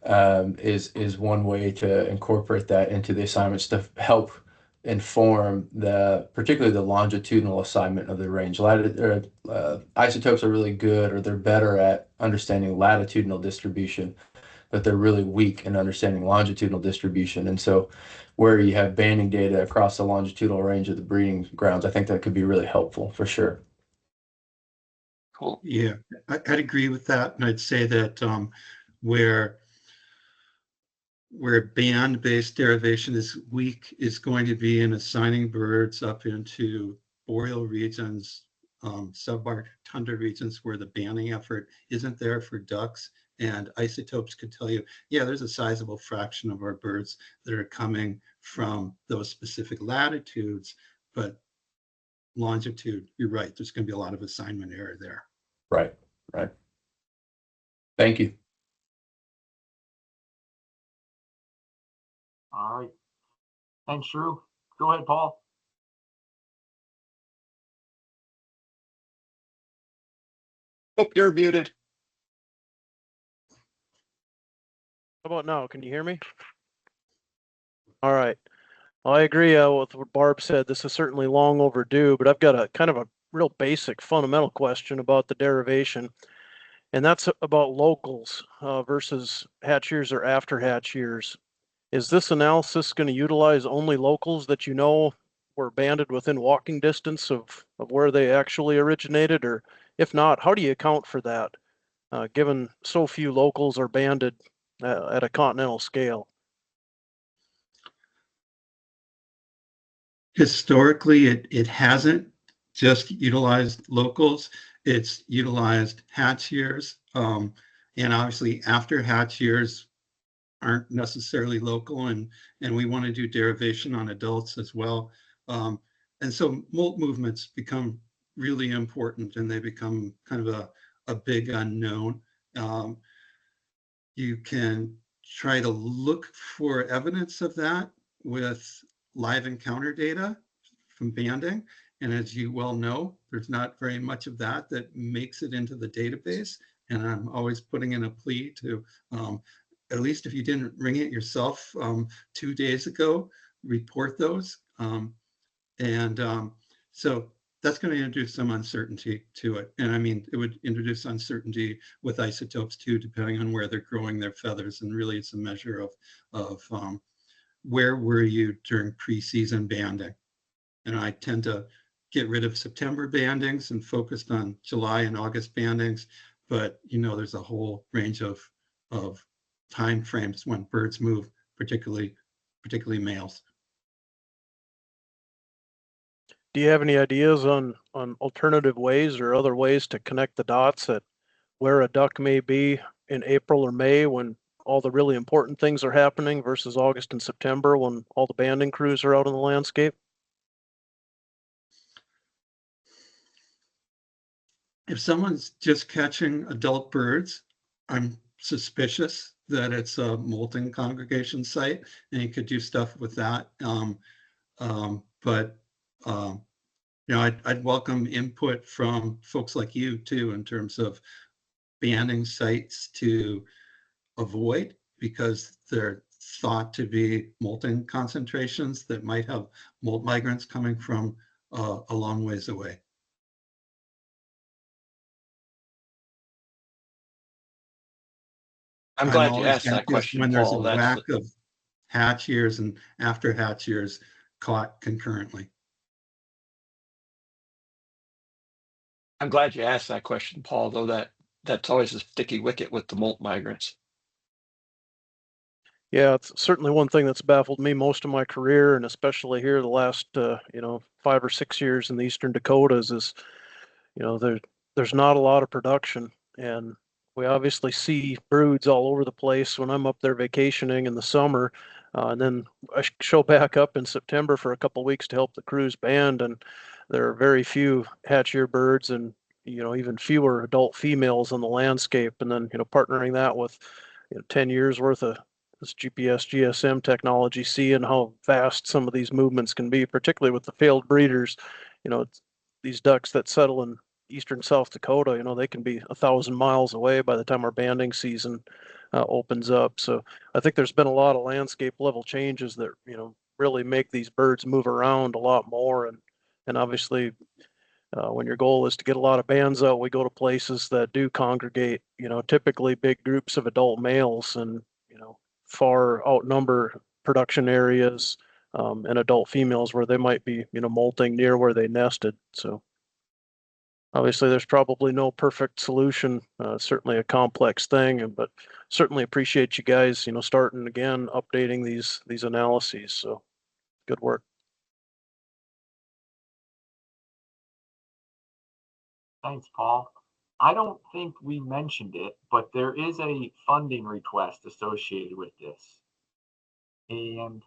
Speaker 20: is one way to incorporate that into the assignments to help inform particularly the longitudinal assignment of the range. Isotopes are really good, or they're better at understanding latitudinal distribution, but they're really weak in understanding longitudinal distribution. And so where you have banding data across the longitudinal range of the breeding grounds, I think that could be really helpful for sure.
Speaker 12: Cool.
Speaker 18: Yeah, I'd agree with that. And I'd say that where band-based derivation is weak is going to be in assigning birds up into boreal regions, subarctic tundra regions where the banding effort isn't there for ducks. And isotopes could tell you, yeah, there's a sizable fraction of our birds that are coming from those specific latitudes, but longitude, you're right, there's going to be a lot of assignment error there.
Speaker 20: Right. Thank you.
Speaker 2: All right. Thanks, Drew. Go ahead, Paul.
Speaker 12: Oh, you're muted.
Speaker 21: How about now? Can you hear me? All right. Well, I agree with what Barb said. This is certainly long overdue, but I've got a kind of a real basic fundamental question about the derivation, and that's about locals versus hatch years or after hatch years. Is this analysis going to utilize only locals that you know were banded within walking distance of where they actually originated? Or if not, how do you account for that, given so few locals are banded at a continental scale?
Speaker 18: Historically, it hasn't just utilized locals. It's utilized hatch years. And obviously after hatch years aren't necessarily local, and we want to do derivation on adults as well. And so molt movements become really important, and they become kind of a big unknown. You can try to look for evidence of that with live encounter data from banding. And as you well know, there's not very much of that makes it into the database. And I'm always putting in a plea to at least if you didn't ring it yourself 2 days ago, report those. So that's going to introduce some uncertainty to it. And I mean, it would introduce uncertainty with isotopes too, depending on where they're growing their feathers. And really it's a measure of where were you during preseason banding? And I tend to get rid of September bandings and focused on July and August bandings. But you know, there's a whole range of time frames when birds move, particularly males.
Speaker 21: Do you have any ideas on alternative ways or other ways to connect the dots at where a duck may be in April or May when all the really important things are happening versus August and September when all the banding crews are out on the landscape?
Speaker 18: If someone's just catching adult birds, I'm suspicious that it's a molting congregation site, and you could do stuff with that. You know, I'd welcome input from folks like you too, in terms of banding sites to avoid, because they're thought to be molting concentrations that might have molt migrants coming from a long ways away.
Speaker 12: I'm glad you
Speaker 18: always
Speaker 12: asked that
Speaker 18: anxious
Speaker 12: question,
Speaker 18: when there's a
Speaker 12: Paul. That's
Speaker 18: lack of hatch years and after hatch years caught concurrently.
Speaker 12: I'm glad you asked that question, Paul, though that's always a sticky wicket with the molt migrants.
Speaker 21: Yeah, it's certainly one thing that's baffled me most of my career, and especially here the last 5 or 6 years in the Eastern Dakotas is, there's not a lot of production, and we obviously see broods all over the place when I'm up there vacationing in the summer, and then I show back up in September for a couple weeks to help the crews band, and there are very few hatch year birds and even fewer adult females on the landscape, and then partnering that with 10 years worth of this GPS GSM technology, seeing how vast some of these movements can be, particularly with the failed breeders. These ducks that settle in eastern South Dakota, they can be 1,000 miles away by the time our banding season opens up. So I think there's been a lot of landscape level changes that really make these birds move around a lot more. And obviously, when your goal is to get a lot of bands out, we go to places that do congregate, typically big groups of adult males, and far outnumber production areas and adult females where they might be, molting near where they nested. So obviously there's probably no perfect solution, certainly a complex thing, but certainly appreciate you guys, starting again, updating these analyses. So good work.
Speaker 2: Thanks, Paul. I don't think we mentioned it, but there is a funding request associated with this. And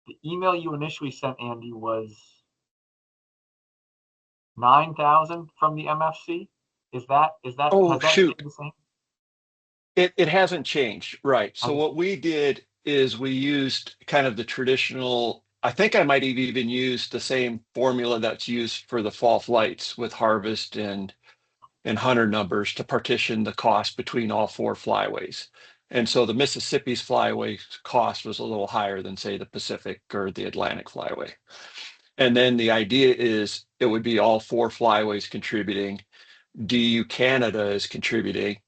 Speaker 2: the email you initially sent, Andy, was 9,000 from the MFC. Is that
Speaker 12: Oh,
Speaker 2: has that
Speaker 12: shoot.
Speaker 2: stayed the same?
Speaker 12: It hasn't changed, right? So
Speaker 2: Okay.
Speaker 12: what we did is we used kind of the traditional, I think I might have even used the same formula that's used for the fall flights with harvest and hunter numbers to partition the cost between all 4 flyways. And so the Mississippi's flyway cost was a little higher than, say, the Pacific or the Atlantic flyway. And then the idea is it would be all 4 flyways contributing. DU Canada is contributing.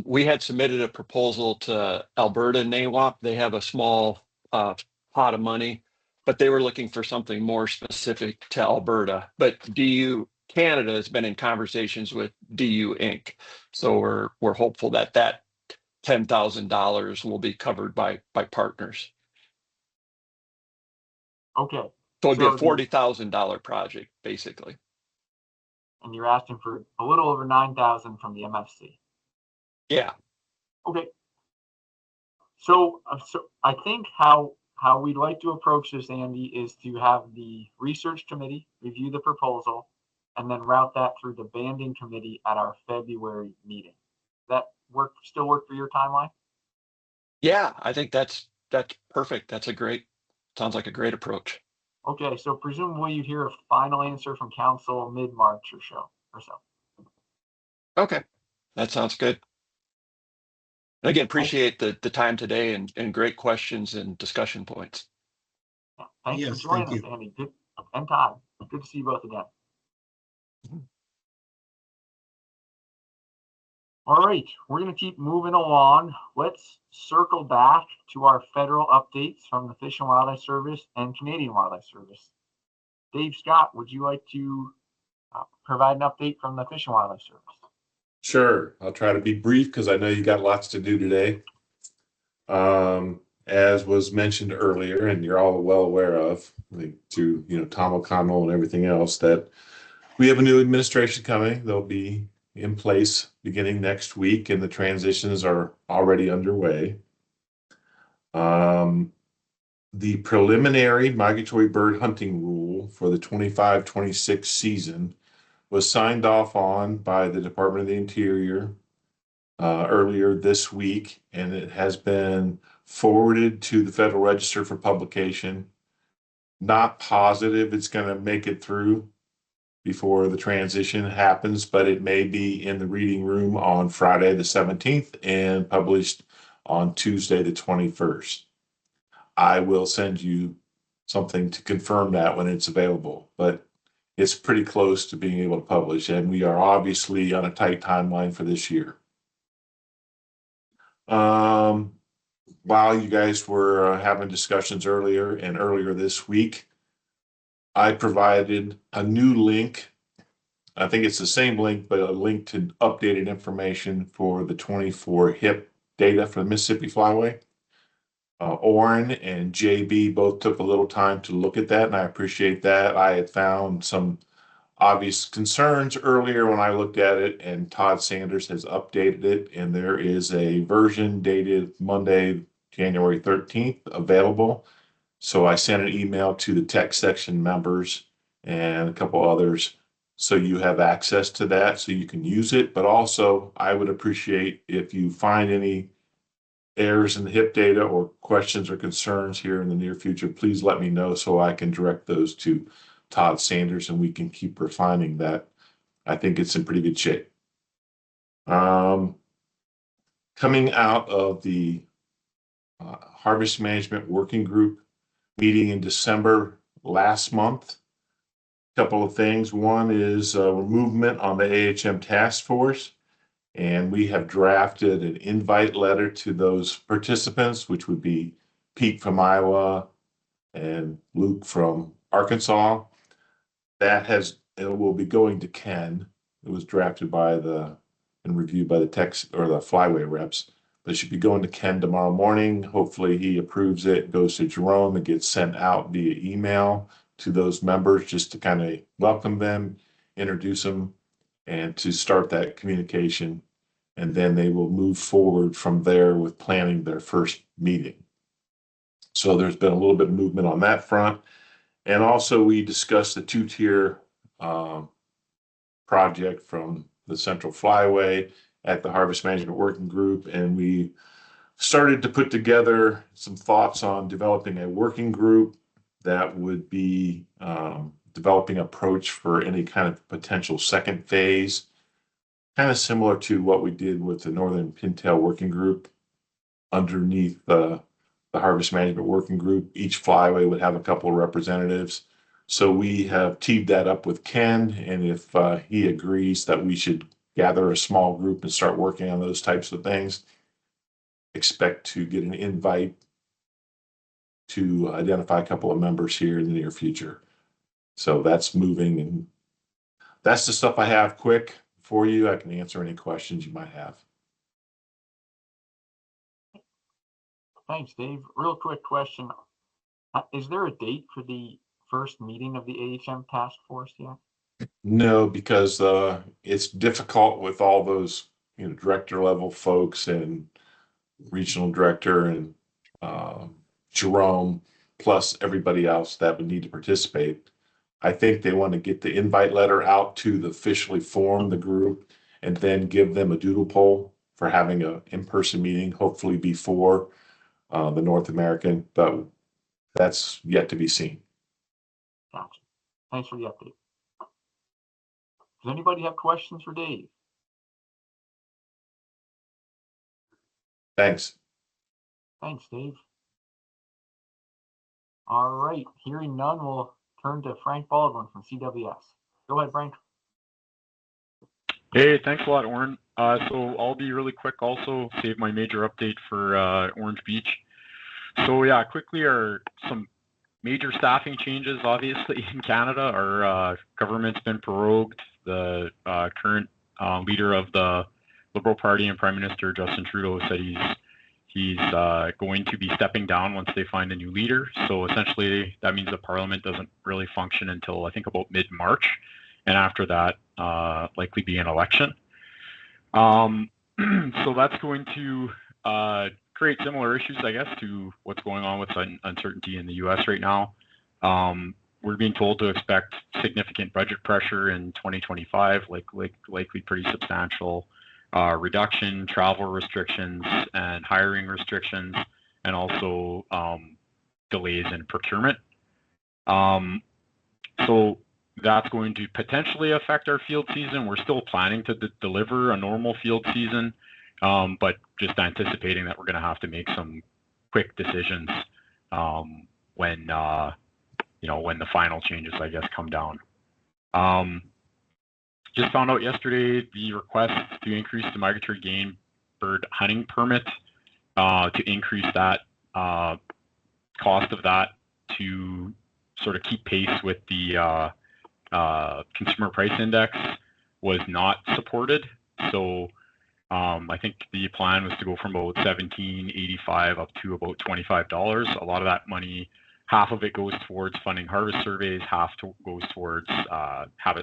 Speaker 12: We had submitted a proposal to Alberta NAWAP. They have a small pot of money, but they were looking for something more specific to Alberta. But DU Canada has been in conversations with DU Inc. So we're hopeful that $10,000 will be covered by partners.
Speaker 2: Okay.
Speaker 12: So it'd be a $40,000 project, basically.
Speaker 2: And you're asking for a little over 9,000 from the MFC.
Speaker 12: Yeah.
Speaker 2: Okay. So I think how we'd like to approach this, Andy, is to have the research committee review the proposal and then route that through the banding committee at our February meeting. That still work for your timeline?
Speaker 12: Yeah, I think that's perfect. Sounds like a great approach.
Speaker 2: Okay, so presumably you'd hear a final answer from council mid-March or so.
Speaker 12: Okay, that sounds good. Again, appreciate the time today and great questions and discussion points.
Speaker 2: Thanks for
Speaker 18: Yes,
Speaker 2: joining
Speaker 18: thank
Speaker 2: us,
Speaker 18: you.
Speaker 2: Andy. Good, and Todd. Good to see you both again. All right, we're going to keep moving along. Let's circle back to our federal updates from the Fish and Wildlife Service and Canadian Wildlife Service. Dave Scott, would you like to provide an update from the Fish and Wildlife Service?
Speaker 10: Sure. I'll try to be brief because I know you got lots to do today. As was mentioned earlier, and you're all well aware of, like, to Tom O'Connell and everything else, that we have a new administration coming. They'll be in place beginning next week, and the transitions are already underway. The preliminary migratory bird hunting rule for the 25-26 season was signed off on by the Department of the Interior earlier this week, and it has been forwarded to the Federal Register for publication. Not positive it's going to make it through before the transition happens, but it may be in the reading room on Friday the 17th and published on Tuesday the 21st. I will send you something to confirm that when it's available, but it's pretty close to being able to publish, and we are obviously on a tight timeline for this year. While you guys were having discussions earlier this week, I provided a new link. I think it's the same link, but a link to updated information for the 24 HIP data for the Mississippi Flyway. Oren and JB both took a little time to look at that, and I appreciate that. I had found some obvious concerns earlier when I looked at it, and Todd Sanders has updated it, and there is a version dated Monday, January 13th available. So I sent an email to the tech section members and a couple others, so you have access to that so you can use it. But also, I would appreciate if you find any errors in the HIP data or questions or concerns here in the near future, please let me know so I can direct those to Todd Sanders and we can keep refining that. I think it's in pretty good shape. Coming out of the Harvest Management Working Group meeting in December last month, a couple of things. One is movement on the AHM task force, and we have drafted an invite letter to those participants, which would be Pete from Iowa and Luke from Arkansas. It will be going to Ken. It was drafted by and reviewed by the Flyway reps. But it should be going to Ken tomorrow morning. Hopefully he approves it, goes to Jerome, and gets sent out via email to those members just to kind of welcome them, introduce them, and to start that communication. And then they will move forward from there with planning their first meeting. So there's been a little bit of movement on that front. And also we discussed the two-tier project from the Central Flyway at the Harvest Management Working Group. And we started to put together some thoughts on developing a working group that would be developing approach for any kind of potential second phase, kind of similar to what we did with the Northern Pintail Working Group. Underneath the Harvest Management Working Group, each flyway would have a couple of representatives. So we have teed that up with Ken, and if he agrees that we should gather a small group and start working on those types of things, expect to get an invite to identify a couple of members here in the near future. So that's moving, and that's the stuff I have quick for you. I can answer any questions you might have.
Speaker 2: Thanks, Dave. Real quick question. Is there a date for the first meeting of the AHM task force yet?
Speaker 10: No, because it's difficult with all those director level folks and regional director and Jerome, plus everybody else that would need to participate. I think they want to get the invite letter out to officially form the group and then give them a doodle poll for having an in-person meeting, hopefully before the North American, but that's yet to be seen.
Speaker 2: Gotcha. Thanks for the update. Does anybody have questions for Dave?
Speaker 10: Thanks.
Speaker 2: Thanks, Dave. All right, hearing none, we'll turn to Frank Baldwin from CWS. Go ahead, Frank.
Speaker 17: Hey, thanks a lot, Oren. So I'll be really quick also, save my major update for Orange Beach. So yeah, quickly some major staffing changes, obviously, in Canada. Our government's been prorogued. The current leader of the Liberal Party and Prime Minister Justin Trudeau said he's going to be stepping down once they find a new leader. So essentially, that means the Parliament doesn't really function until I think about mid-March, and after that, likely be an election. So that's going to create similar issues, I guess, to what's going on with uncertainty in the U.S. right now. We're being told to expect significant budget pressure in 2025, likely pretty substantial reduction, travel restrictions, and hiring restrictions, and also delays in procurement. So that's going to potentially affect our field season. We're still planning to deliver a normal field season, but just anticipating that we're going to have to make some quick decisions when the final changes, I guess, come down. Just found out yesterday the request to increase the migratory game bird hunting permit to increase that cost of that to sort of keep pace with the consumer price index was not supported. So I think the plan was to go from about $17.85 up to about $25. A lot of that money, half of it goes towards funding harvest surveys, goes towards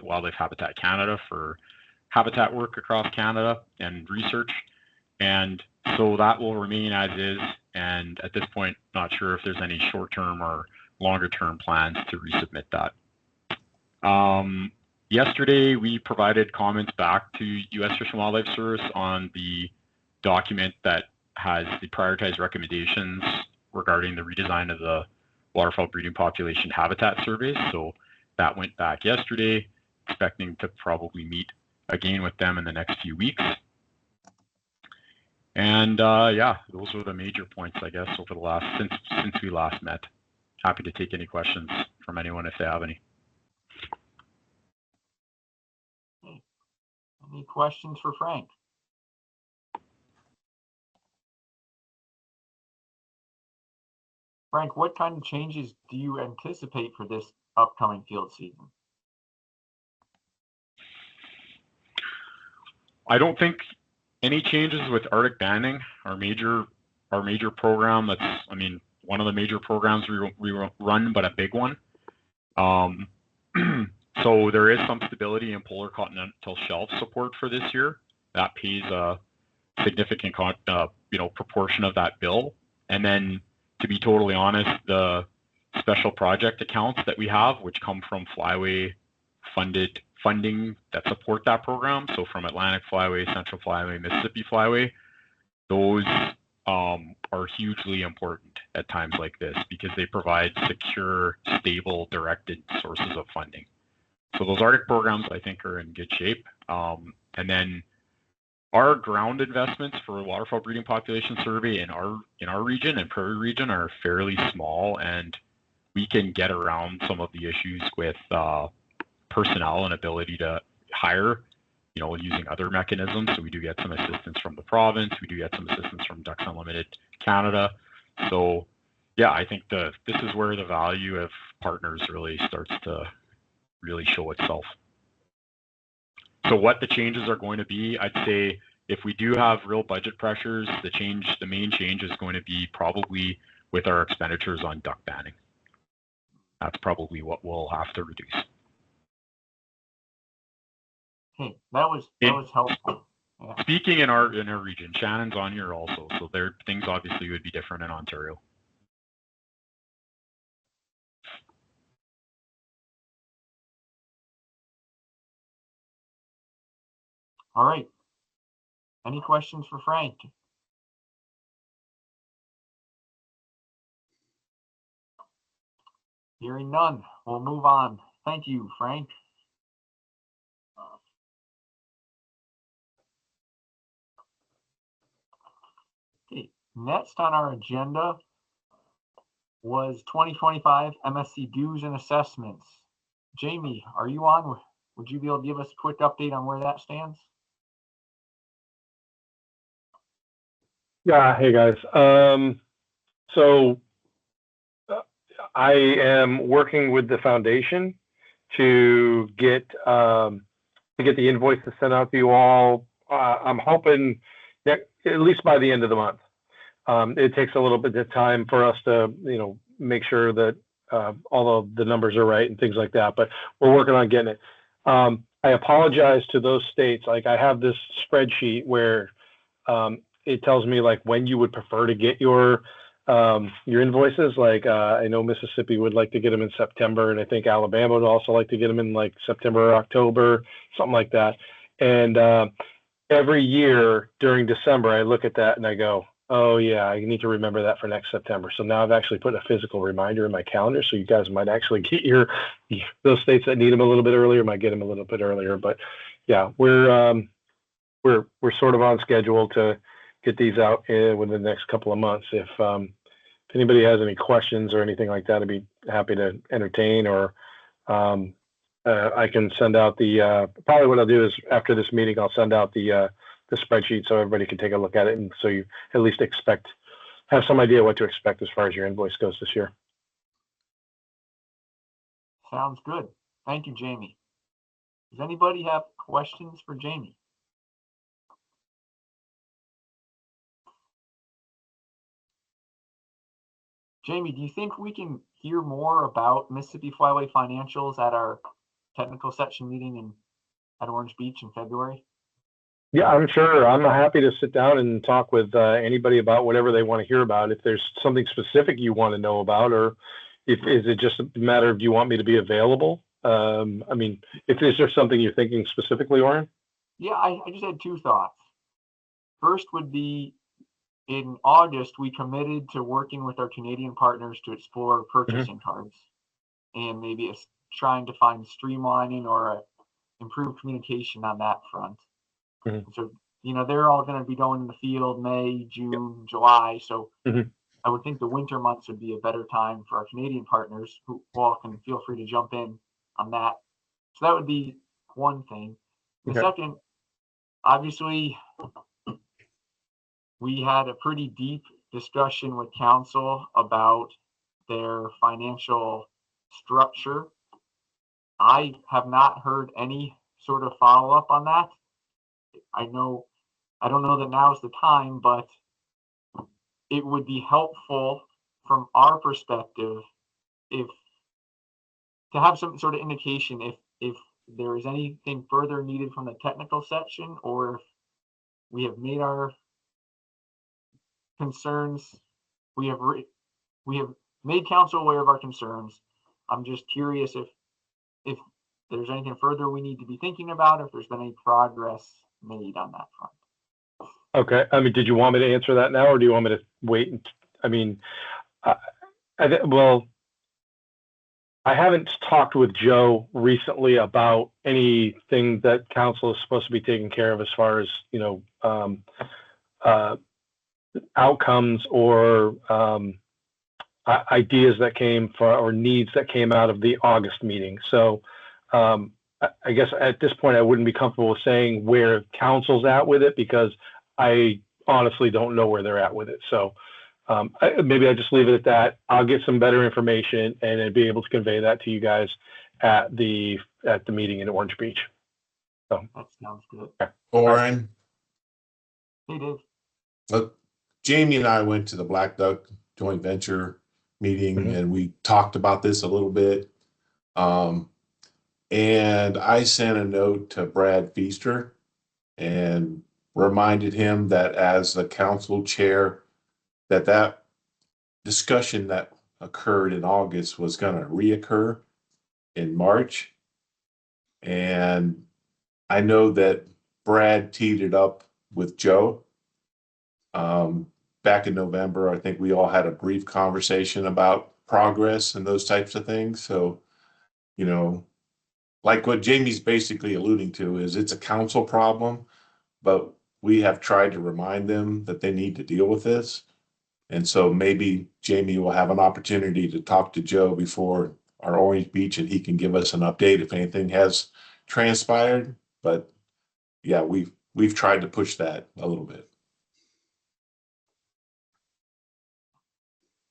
Speaker 17: Wildlife Habitat Canada for habitat work across Canada and research. And so that will remain as is. And at this point, not sure if there's any short-term or longer-term plans to resubmit that. Yesterday, we provided comments back to U.S. Fish and Wildlife Service on the document that has the prioritized recommendations regarding the redesign of the waterfowl breeding population habitat surveys. So that went back yesterday, expecting to probably meet again with them in the next few weeks. And yeah, those were the major points, I guess, over the last since we last met. Happy to take any questions from anyone if they have any.
Speaker 2: Any questions for Frank? Frank, what kind of changes do you anticipate for this upcoming field season?
Speaker 17: I don't think any changes with Arctic banding, our major program. That's, I mean, one of the major programs we run, but a big one. So there is some stability in polar continental shelf support for this year. That pays a significant proportion of that bill. And then, to be totally honest, the special project accounts that we have, which come from Flyway funding that support that program, so from Atlantic Flyway, Central Flyway, Mississippi Flyway, those are hugely important at times like this because they provide secure, stable, directed sources of funding. So those Arctic programs, I think, are in good shape. And then our ground investments for waterfowl breeding population survey in our region and prairie region are fairly small, and we can get around some of the issues with personnel and ability to hire, using other mechanisms. So we do get some assistance from the province. We do get some assistance from Ducks Unlimited Canada. So yeah, I think this is where the value of partners really starts to really show itself. So what the changes are going to be, I'd say if we do have real budget pressures, the main change is going to be probably with our expenditures on duck banding. That's probably what we'll have to reduce.
Speaker 2: Okay, that was helpful. Yeah.
Speaker 17: Speaking in our region, Shannon's on here also, so things obviously would be different in Ontario.
Speaker 2: All right. Any questions for Frank? Hearing none, we'll move on. Thank you, Frank. Okay, Next on our agenda was 2025 MFC dues and assessments. Jamie, are you on? Would you be able to give us a quick update on where that stands?
Speaker 8: Yeah, hey guys. So I am working with the foundation to get the invoices sent out to you all. I'm hoping that at least by the end of the month. It takes a little bit of time for us to, make sure that all of the numbers are right and things like that. But we're working on getting it. I apologize to those states. Like I have this spreadsheet where it tells me like when you would prefer to get your invoices. Like I know Mississippi would like to get them in September, and I think Alabama would also like to get them in like September or October, something like that. And every year during December, I look at that and I go, oh yeah, I need to remember that for next September. So now I've actually put a physical reminder in my calendar, so you guys might actually get those states that need them a little bit earlier might get them a little bit earlier. But yeah, we're sort of on schedule to get these out within the next couple of months. If anybody has any questions or anything like that, I'd be happy to entertain, or I can send out probably what I'll do is after this meeting, I'll send out the spreadsheet so everybody can take a look at it. And so you at least have some idea what to expect as far as your invoice goes this year.
Speaker 2: Sounds good. Thank you, Jamie. Does anybody have questions for Jamie? Jamie, do you think we can hear more about Mississippi Flyway financials at our technical section meeting at Orange Beach in February?
Speaker 8: Yeah, I'm sure. I'm happy to sit down and talk with anybody about whatever they want to hear about. If there's something specific you want to know about, or is it just a matter of do you want me to be available? Is there something you're thinking specifically, Oren?
Speaker 2: Yeah, I just had two thoughts. First would be, in August, we committed to working with our Canadian partners to explore purchasing cards and maybe trying to find streamlining or improved communication on that front. So, they're all going to be going in the field May, June, July. So I would think the winter months would be a better time for our Canadian partners who all can feel free to jump in on that. So that would be one thing. The second, obviously, we had a pretty deep discussion with council about their financial structure. I have not heard any sort of follow-up on that. I don't know that now's the time, but it would be helpful from our perspective to have some sort of indication if there is anything further needed from the technical section, or if we have made our concerns, we have made council aware of our concerns. I'm just curious if there's anything further we need to be thinking about, if there's been any progress made on that front.
Speaker 8: Okay. Did you want me to answer that now, or do you want me to wait? I haven't talked with Joe recently about anything that council is supposed to be taking care of as far as, outcomes or ideas that came or needs that came out of the August meeting. So I guess at this point, I wouldn't be comfortable with saying where council's at with it, because I honestly don't know where they're at with it. So maybe I just leave it at that. I'll get some better information and I'd be able to convey that to you guys at the meeting in Orange Beach. So
Speaker 2: that sounds good.
Speaker 10: Oren.
Speaker 2: Hey, Dave.
Speaker 10: Jamie and I went to the Black Duck joint venture meeting and we talked about this a little bit. And I sent a note to Brad Feaster and reminded him that as the council chair, that discussion that occurred in August was going to reoccur in March. And I know that Brad teed it up with Joe. Back in November, I think we all had a brief conversation about progress and those types of things. So, like what Jamie's basically alluding to is it's a council problem, but we have tried to remind them that they need to deal with this. And so maybe Jamie will have an opportunity to talk to Joe before our Orange Beach, and he can give us an update if anything has transpired. But yeah, we've tried to push that a little bit.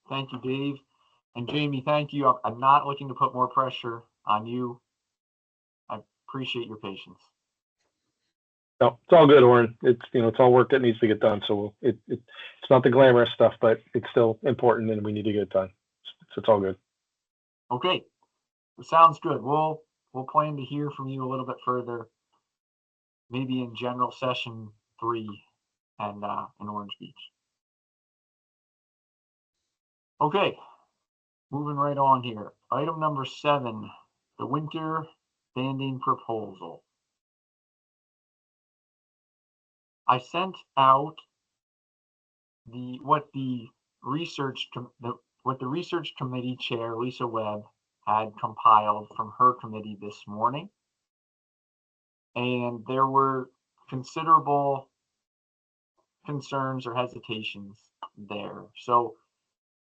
Speaker 2: Thank you, Dave. And Jamie, thank you. I'm not looking to put more pressure on you. I appreciate your patience.
Speaker 8: No, it's all good, Oren. It's it's all work that needs to get done. So it's not the glamorous stuff, but it's still important, and we need to get it done. So it's all good.
Speaker 2: Okay, sounds good. We'll plan to hear from you a little bit further, maybe in general session 3 and in Orange Beach. Okay, moving right on here. Item number 7, the winter banding proposal. I sent out what the research committee chair, Lisa Webb, had compiled from her committee this morning. And there were considerable concerns or hesitations there. So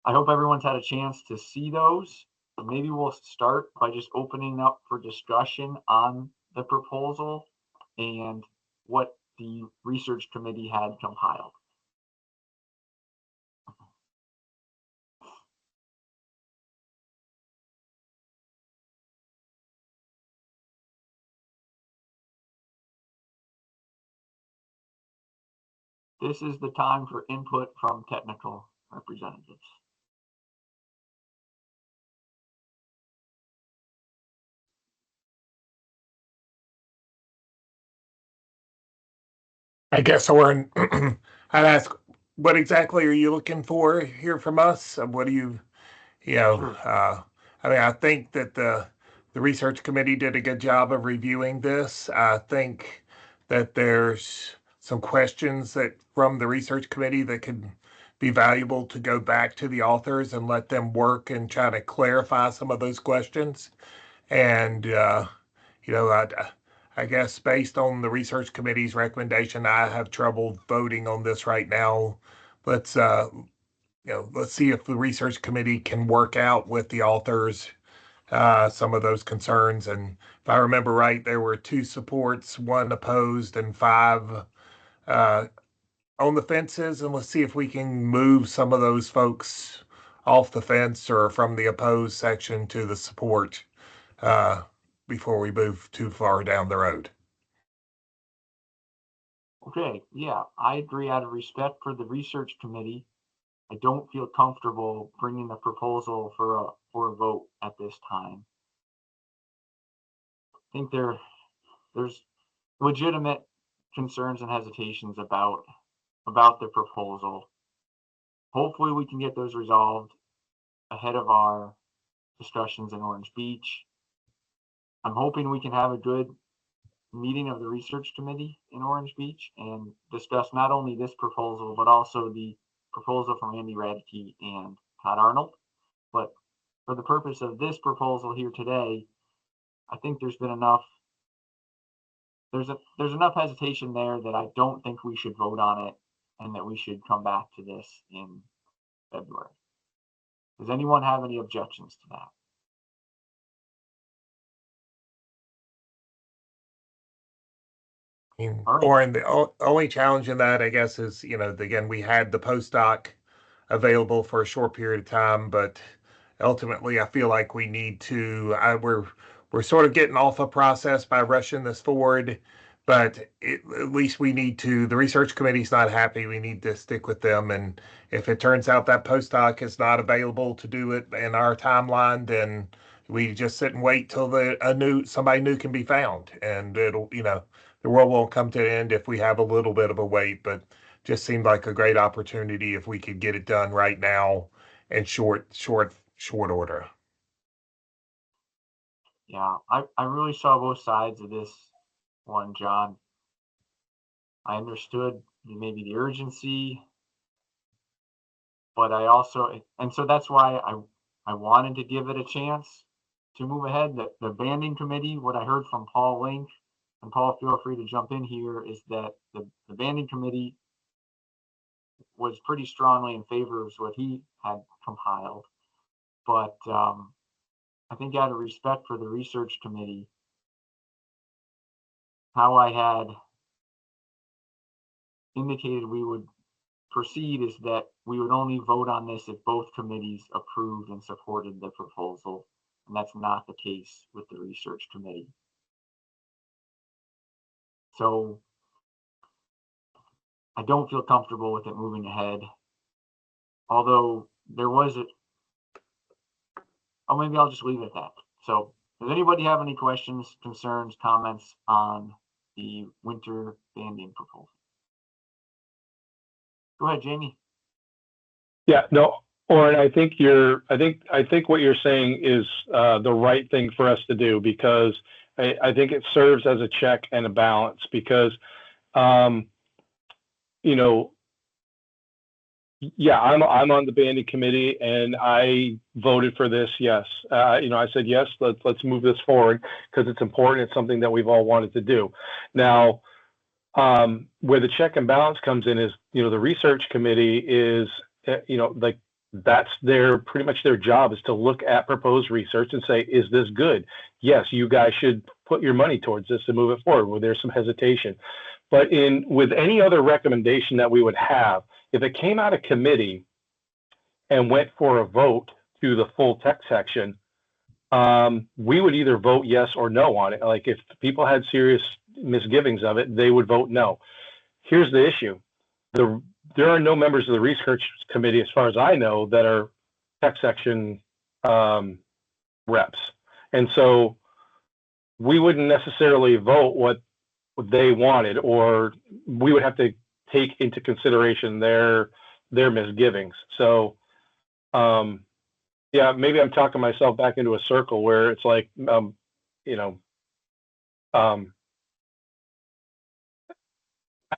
Speaker 2: I hope everyone's had a chance to see those. Maybe we'll start by just opening up for discussion on the proposal and what the research committee had compiled. This is the time for input from technical representatives.
Speaker 3: I guess, Oren, I'd ask, what exactly are you looking for here from us? What do you know, I mean, I think that the research committee did a good job of reviewing this. I think that there's some questions that from the research committee that could be valuable to go back to the authors and let them work and try to clarify some of those questions. And, I guess based on the research committee's recommendation, I have trouble voting on this right now. Let's let's see if the research committee can work out with the authors some of those concerns. And if I remember right, there were 2 supports, 1 opposed, and 5 on the fences. And let's see if we can move some of those folks off the fence or from the opposed section to the support before we move too far down the road.
Speaker 2: Okay, yeah, I agree. Out of respect for the research committee, I don't feel comfortable bringing the proposal for a vote at this time. I think there's legitimate concerns and hesitations about the proposal. Hopefully we can get those resolved ahead of our discussions in Orange Beach. I'm hoping we can have a good meeting of the research committee in Orange Beach and discuss not only this proposal, but also the proposal from Andy Radke and Todd Arnold. But for the purpose of this proposal here today, I think there's been enough, there's enough hesitation there that I don't think we should vote on it and that we should come back to this in February. Does anyone have any objections to that?
Speaker 3: Or the only challenge in that, I guess, is, again, we had the postdoc available for a short period of time, but ultimately I feel like we need to, we're sort of getting off a process by rushing this forward, but at least we need to, the research committee's not happy. We need to stick with them. And if it turns out that postdoc is not available to do it in our timeline, then we just sit and wait till somebody new can be found. And it'll, the world won't come to an end if we have a little bit of a wait, but just seemed like a great opportunity if we could get it done right now in short order.
Speaker 2: Yeah, I really saw both sides of this one, John. I understood maybe the urgency, but I also, and so that's why I wanted to give it a chance to move ahead. The banding committee, what I heard from Paul Link, and Paul, feel free to jump in here, is that the banding committee was pretty strongly in favor of what he had compiled. But I think out of respect for the research committee, how I had indicated we would proceed is that we would only vote on this if both committees approved and supported the proposal. And that's not the case with the research committee. So I don't feel comfortable with it moving ahead. Although there was oh, maybe I'll just leave it at that. So does anybody have any questions, concerns, comments on the winter banding proposal? Go ahead, Jamie.
Speaker 8: Yeah, no, Oren, I think what you're saying is the right thing for us to do, because I think it serves as a check and a balance, because you know, yeah, I'm on the banding committee and I voted for this. Yes, you know, I said yes. Let's move this forward because it's important. It's something that we've all wanted to do. Now, where the check and balance comes in is, you know, the research committee is, you know, like that's pretty much their job is to look at proposed research and say, is this good? Yes, you guys should put your money towards this and move it forward where there's some hesitation. But with any other recommendation that we would have, if it came out of committee and went for a vote to the full text section, we would either vote yes or no on it. Like if people had serious misgivings of it, they would vote no. Here's the issue. There are no members of the research committee, as far as I know, that are text section reps. And so we wouldn't necessarily vote what they wanted, or we would have to take into consideration their misgivings. So yeah, maybe I'm talking myself back into a circle where it's like, you know,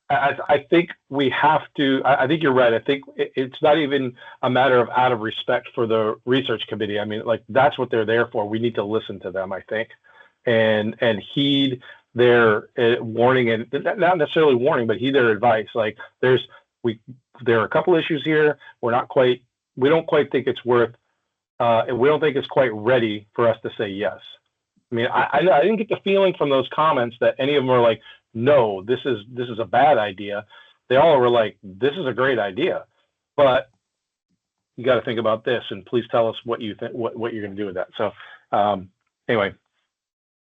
Speaker 8: I think we have to, I think you're right. I think it's not even a matter of out of respect for the research committee. I mean, like that's what they're there for. We need to listen to them, I think, and heed their warning, and not necessarily warning, but heed their advice. Like there are a couple issues here. We don't quite think it's worth, and we don't think it's quite ready for us to say yes. I mean, I didn't get the feeling from those comments that any of them were like, no, this is a bad idea. They all were like, this is a great idea, but you got to think about this, and please tell us what you think, what you're going to do with that. So anyway,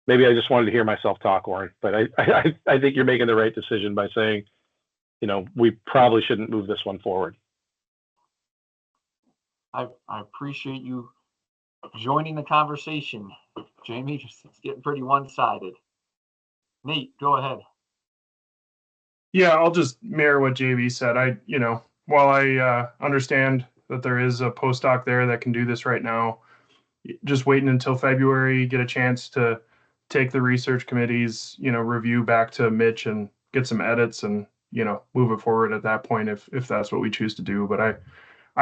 Speaker 8: maybe I just wanted to hear myself talk, Warren, but I think you're making the right decision by saying, you know, we probably shouldn't move this one forward.
Speaker 2: I appreciate you joining the conversation, Jamie. It's getting pretty one-sided. Nate, go ahead.
Speaker 5: Yeah, I'll just mirror what JB said. You know, while I understand that there is a postdoc there that can do this right now, just waiting until February, get a chance to take the research committee's, you know, review back to Mitch and get some edits and, you know, move it forward at that point if that's what we choose to do. But I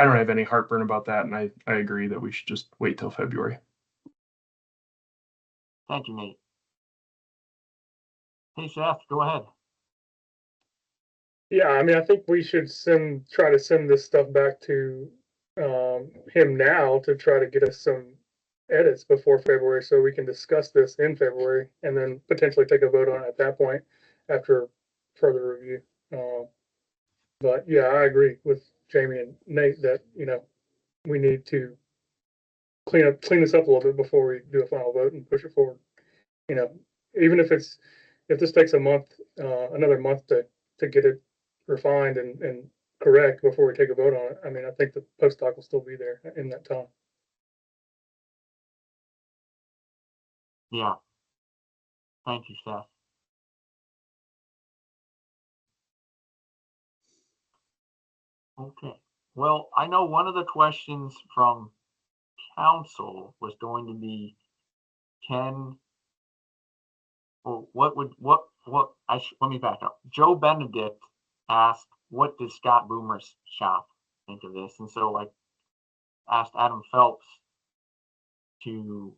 Speaker 5: don't have any heartburn about that, and I agree that we should just wait till February.
Speaker 2: Thank you, Nate. Hey, Seth, go ahead.
Speaker 13: Yeah, I mean, I think we should try to send this stuff back to him now to try to get us some edits before February so we can discuss this in February and then potentially take a vote on it at that point after further review. But yeah, I agree with Jamie and Nate that, you know, we need to clean this up a little bit before we do a final vote and push it forward. You know, even if this takes a month, another month to get it refined and correct before we take a vote on it. I mean, I think the postdoc will still be there in that time.
Speaker 2: Yeah. Thank you, Seth. Okay. Well, I know one of the questions from council was going to be, let me back up. Joe Benedict asked, what does Scott Boomer's shop think of this? And so I asked Adam Phelps to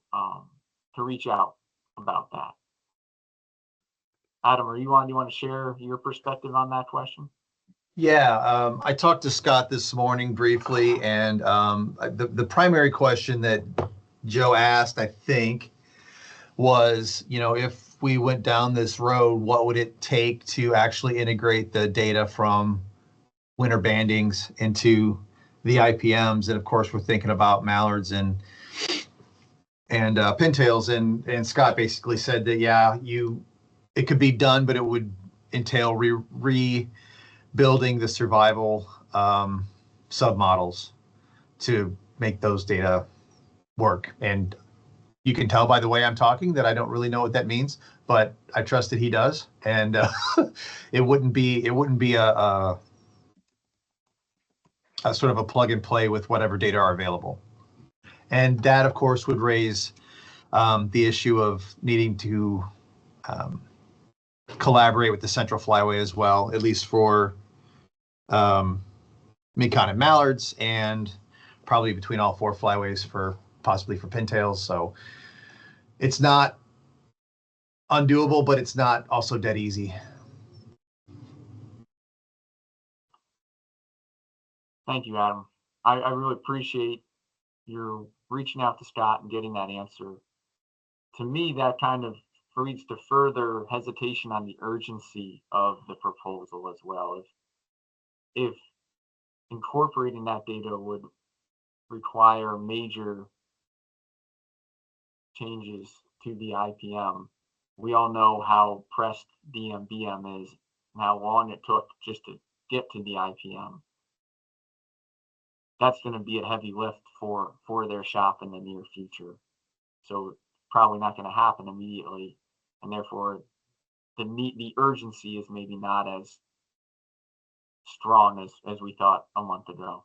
Speaker 2: reach out about that. Adam, do you want to share your perspective on that question?
Speaker 7: Yeah, I talked to Scott this morning briefly, and the primary question that Joe asked, I think, was, if we went down this road, what would it take to actually integrate the data from winter bandings into the IPMs? And of course, we're thinking about mallards and pintails, and Scott basically said that, yeah, it could be done, but it would entail rebuilding the survival submodels to make those data work. And you can tell by the way I'm talking that I don't really know what that means, but I trust that he does. And it wouldn't be a sort of a plug and play with whatever data are available. And that, of course, would raise the issue of needing to collaborate with the central flyway as well, at least for Mekon and mallards, and probably between all 4 flyways possibly for pintails. So it's not undoable, but it's not also dead easy.
Speaker 2: Thank you, Adam. I really appreciate your reaching out to Scott and getting that answer. To me, that kind of leads to further hesitation on the urgency of the proposal as well. If incorporating that data would require major changes to the IPM, we all know how pressed DMBM is and how long it took just to get to the IPM. That's going to be a heavy lift for their shop in the near future. So probably not going to happen immediately, and therefore the urgency is maybe not as strong as we thought a month ago.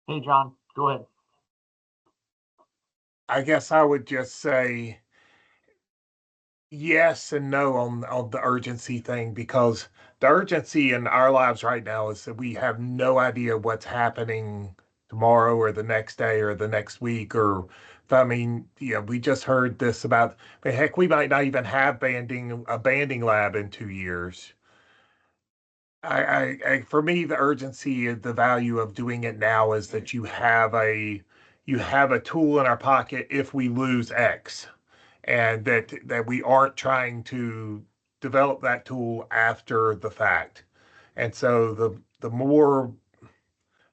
Speaker 2: Hey, John, go ahead.
Speaker 3: I guess I would just say yes and no on the urgency thing, because the urgency in our lives right now is that we have no idea what's happening tomorrow or the next day or the next week. Or I mean, we just heard this about, heck, we might not even have a banding lab in 2 years. For me, the urgency, the value of doing it now is that you have a tool in our pocket if we lose X, and that we aren't trying to develop that tool after the fact. And so the more,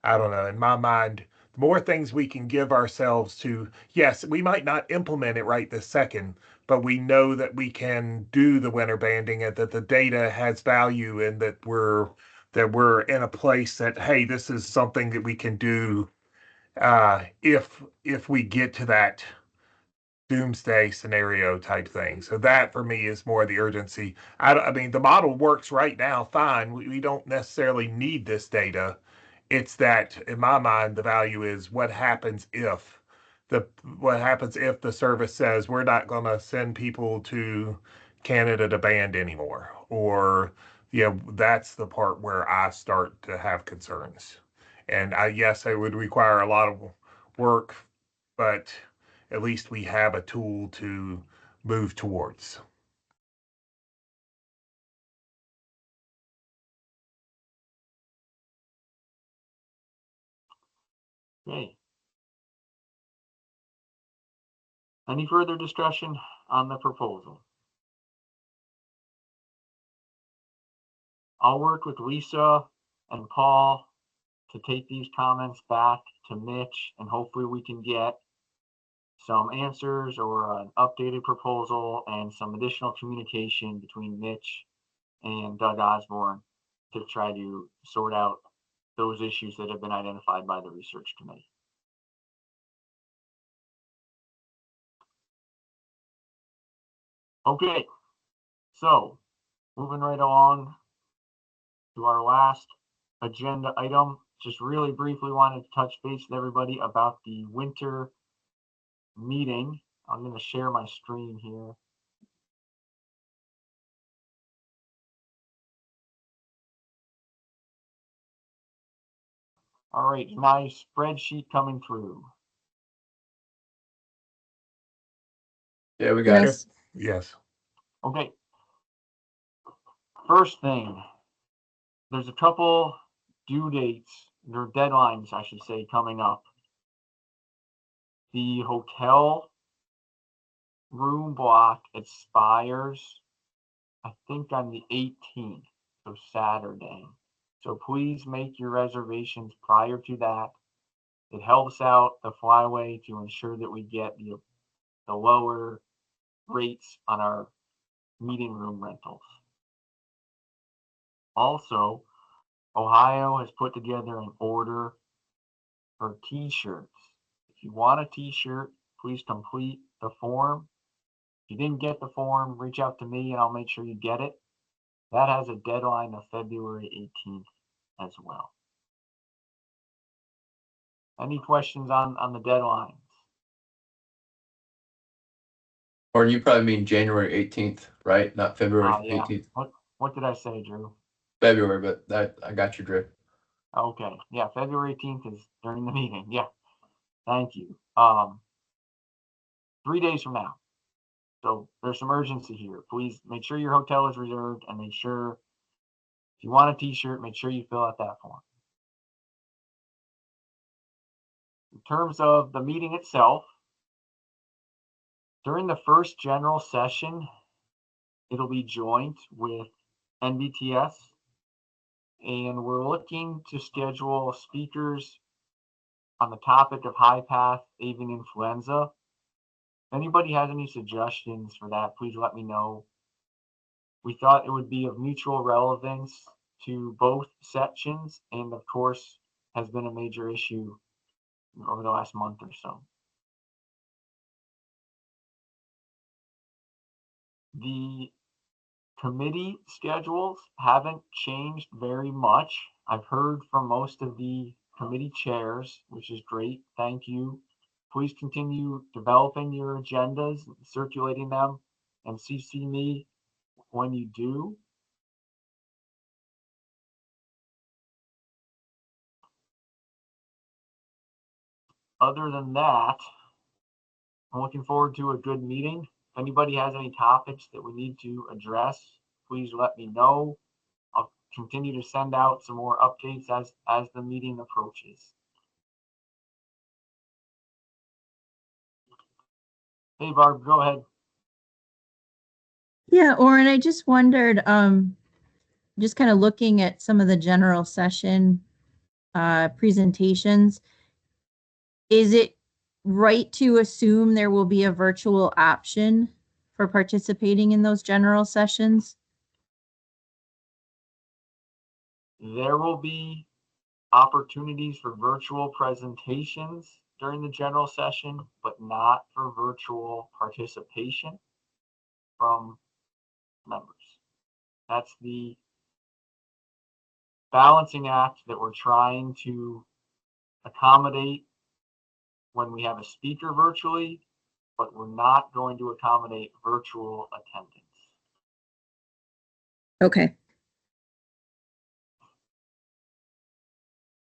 Speaker 3: I don't know, in my mind, the more things we can give ourselves to, yes, we might not implement it right this second, but we know that we can do the winter banding and that the data has value, and that we're in a place that, hey, this is something that we can do if we get to that doomsday scenario type thing. So that for me is more the urgency. I mean, the model works right now fine. We don't necessarily need this data. It's that, in my mind, the value is what happens if the service says we're not going to send people to Canada to band anymore, or that's the part where I start to have concerns. And yes, it would require a lot of work, but at least we have a tool to move towards.
Speaker 2: Okay. Any further discussion on the proposal? I'll work with Lisa and Paul to take these comments back to Mitch, and hopefully we can get some answers or an updated proposal and some additional communication between Mitch and Doug Osborne to try to sort out those issues that have been identified by the research committee. Okay, so moving right along to our last agenda item. Just really briefly wanted to touch base with everybody about the winter meeting. I'm going to share my screen here. All right, my spreadsheet coming through.
Speaker 20: Yeah, we got it.
Speaker 3: Yes.
Speaker 2: Okay. First thing, there's a couple due dates, or deadlines, I should say, coming up. The hotel room block expires, I think, on the 18th, so Saturday. So please make your reservations prior to that. It helps out the flyway to ensure that we get the lower rates on our meeting room rentals. Also, Ohio has put together an order for t-shirts. If you want a t-shirt, please complete the form. If you didn't get the form, reach out to me and I'll make sure you get it. That has a deadline of February 18th as well. Any questions on the deadlines?
Speaker 20: Or you probably mean January 18th, right? Not February
Speaker 2: Yeah.
Speaker 20: 18th.
Speaker 2: What did I say, Drew?
Speaker 20: February, but I got your drift.
Speaker 2: Okay. Yeah, February 18th is during the meeting. Yeah. Thank you. 3 days from now. So there's some urgency here. Please make sure your hotel is reserved and make sure if you want a t-shirt, make sure you fill out that form. In terms of the meeting itself, during the first general session, it'll be joint with NBTS, and we're looking to schedule speakers on the topic of high path avian influenza. If anybody has any suggestions for that, please let me know. We thought it would be of mutual relevance to both sections, and of course has been a major issue over the last month or so. The committee schedules haven't changed very much. I've heard from most of the committee chairs, which is great. Thank you. Please continue developing your agendas, circulating them, and CC me when you do. Other than that, I'm looking forward to a good meeting. If anybody has any topics that we need to address, please let me know. I'll continue to send out some more updates as the meeting approaches. Hey, Barb, go ahead.
Speaker 19: Yeah, Oren, I just wondered, just kind of looking at some of the general session presentations, is it right to assume there will be a virtual option for participating in those general sessions?
Speaker 2: There will be opportunities for virtual presentations during the general session, but not for virtual participation from members. That's the balancing act that we're trying to accommodate when we have a speaker virtually, but we're not going to accommodate virtual attendance.
Speaker 19: Okay.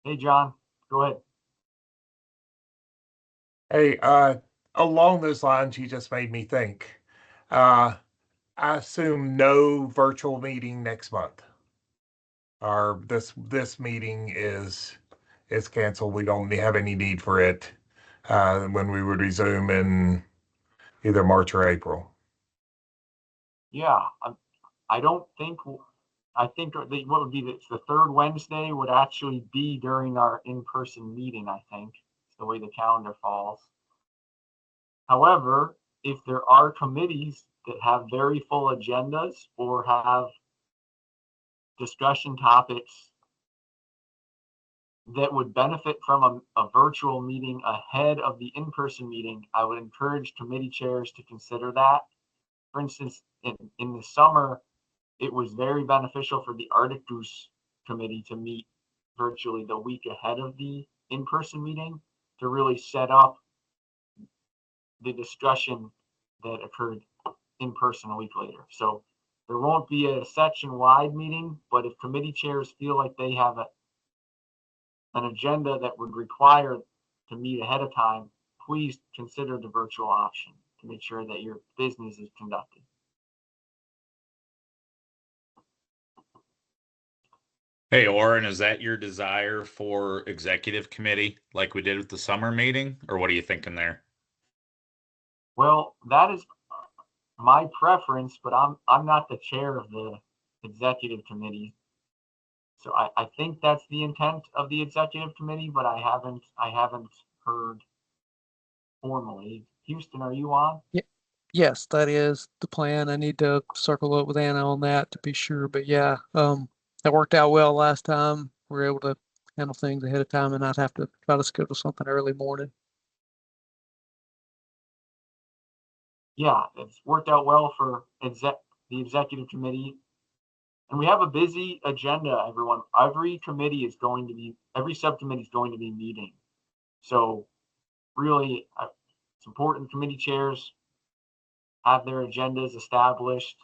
Speaker 2: Hey, John, go ahead.
Speaker 3: Hey, along those lines, you just made me think. I assume no virtual meeting next month. Or this meeting is canceled. We don't have any need for it when we would resume in either March or April.
Speaker 2: Yeah, I don't think. I think what would be the third Wednesday would actually be during our in-person meeting. I think it's the way the calendar falls. However, if there are committees that have very full agendas or have discussion topics that would benefit from a virtual meeting ahead of the in-person meeting, I would encourage committee chairs to consider that. For instance, in the summer, it was very beneficial for the Arctic Goose committee to meet virtually the week ahead of the in-person meeting to really set up the discussion that occurred in person a week later. So there won't be a section-wide meeting, but if committee chairs feel like they have an agenda that would require to meet ahead of time, please consider the virtual option to make sure that your business is conducted.
Speaker 1: Hey, Oren, is that your desire for executive committee like we did with the summer meeting, or what are you thinking there?
Speaker 2: Well, that is my preference, but I'm not the chair of the executive committee. So I think that's the intent of the executive committee, but I haven't heard formally. Houston, are you on?
Speaker 9: Yes, that is the plan. I need to circle up with Anna on that to be sure. But yeah, that worked out well last time. We were able to handle things ahead of time and not have to try to schedule something early morning.
Speaker 2: Yeah, it's worked out well for the executive committee. And we have a busy agenda, everyone. Every subcommittee is going to be meeting. So really, it's important committee chairs have their agendas established.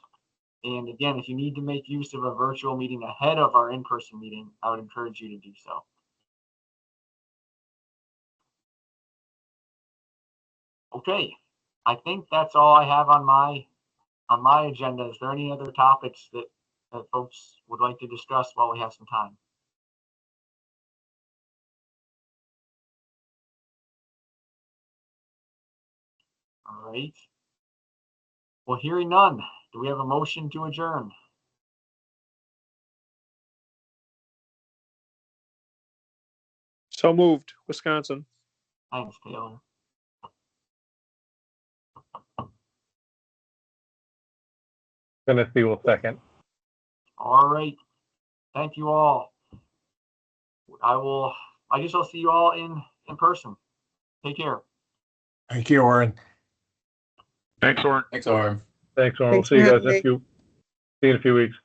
Speaker 2: And again, if you need to make use of a virtual meeting ahead of our in-person meeting, I would encourage you to do so. Okay, I think that's all I have on my agenda. Is there any other topics that folks would like to discuss while we have some time? All right. Well, hearing none, do we have a motion to adjourn?
Speaker 5: So moved, Wisconsin.
Speaker 2: Thanks, Taylor.
Speaker 8: Tennessee will second.
Speaker 2: All right. Thank you all. I guess I'll see you all in person. Take care.
Speaker 3: Thank you, Oren.
Speaker 17: Thanks, Oren.
Speaker 20: Thanks, Oren.
Speaker 8: Thanks, Oren. We'll see you guys in a few weeks.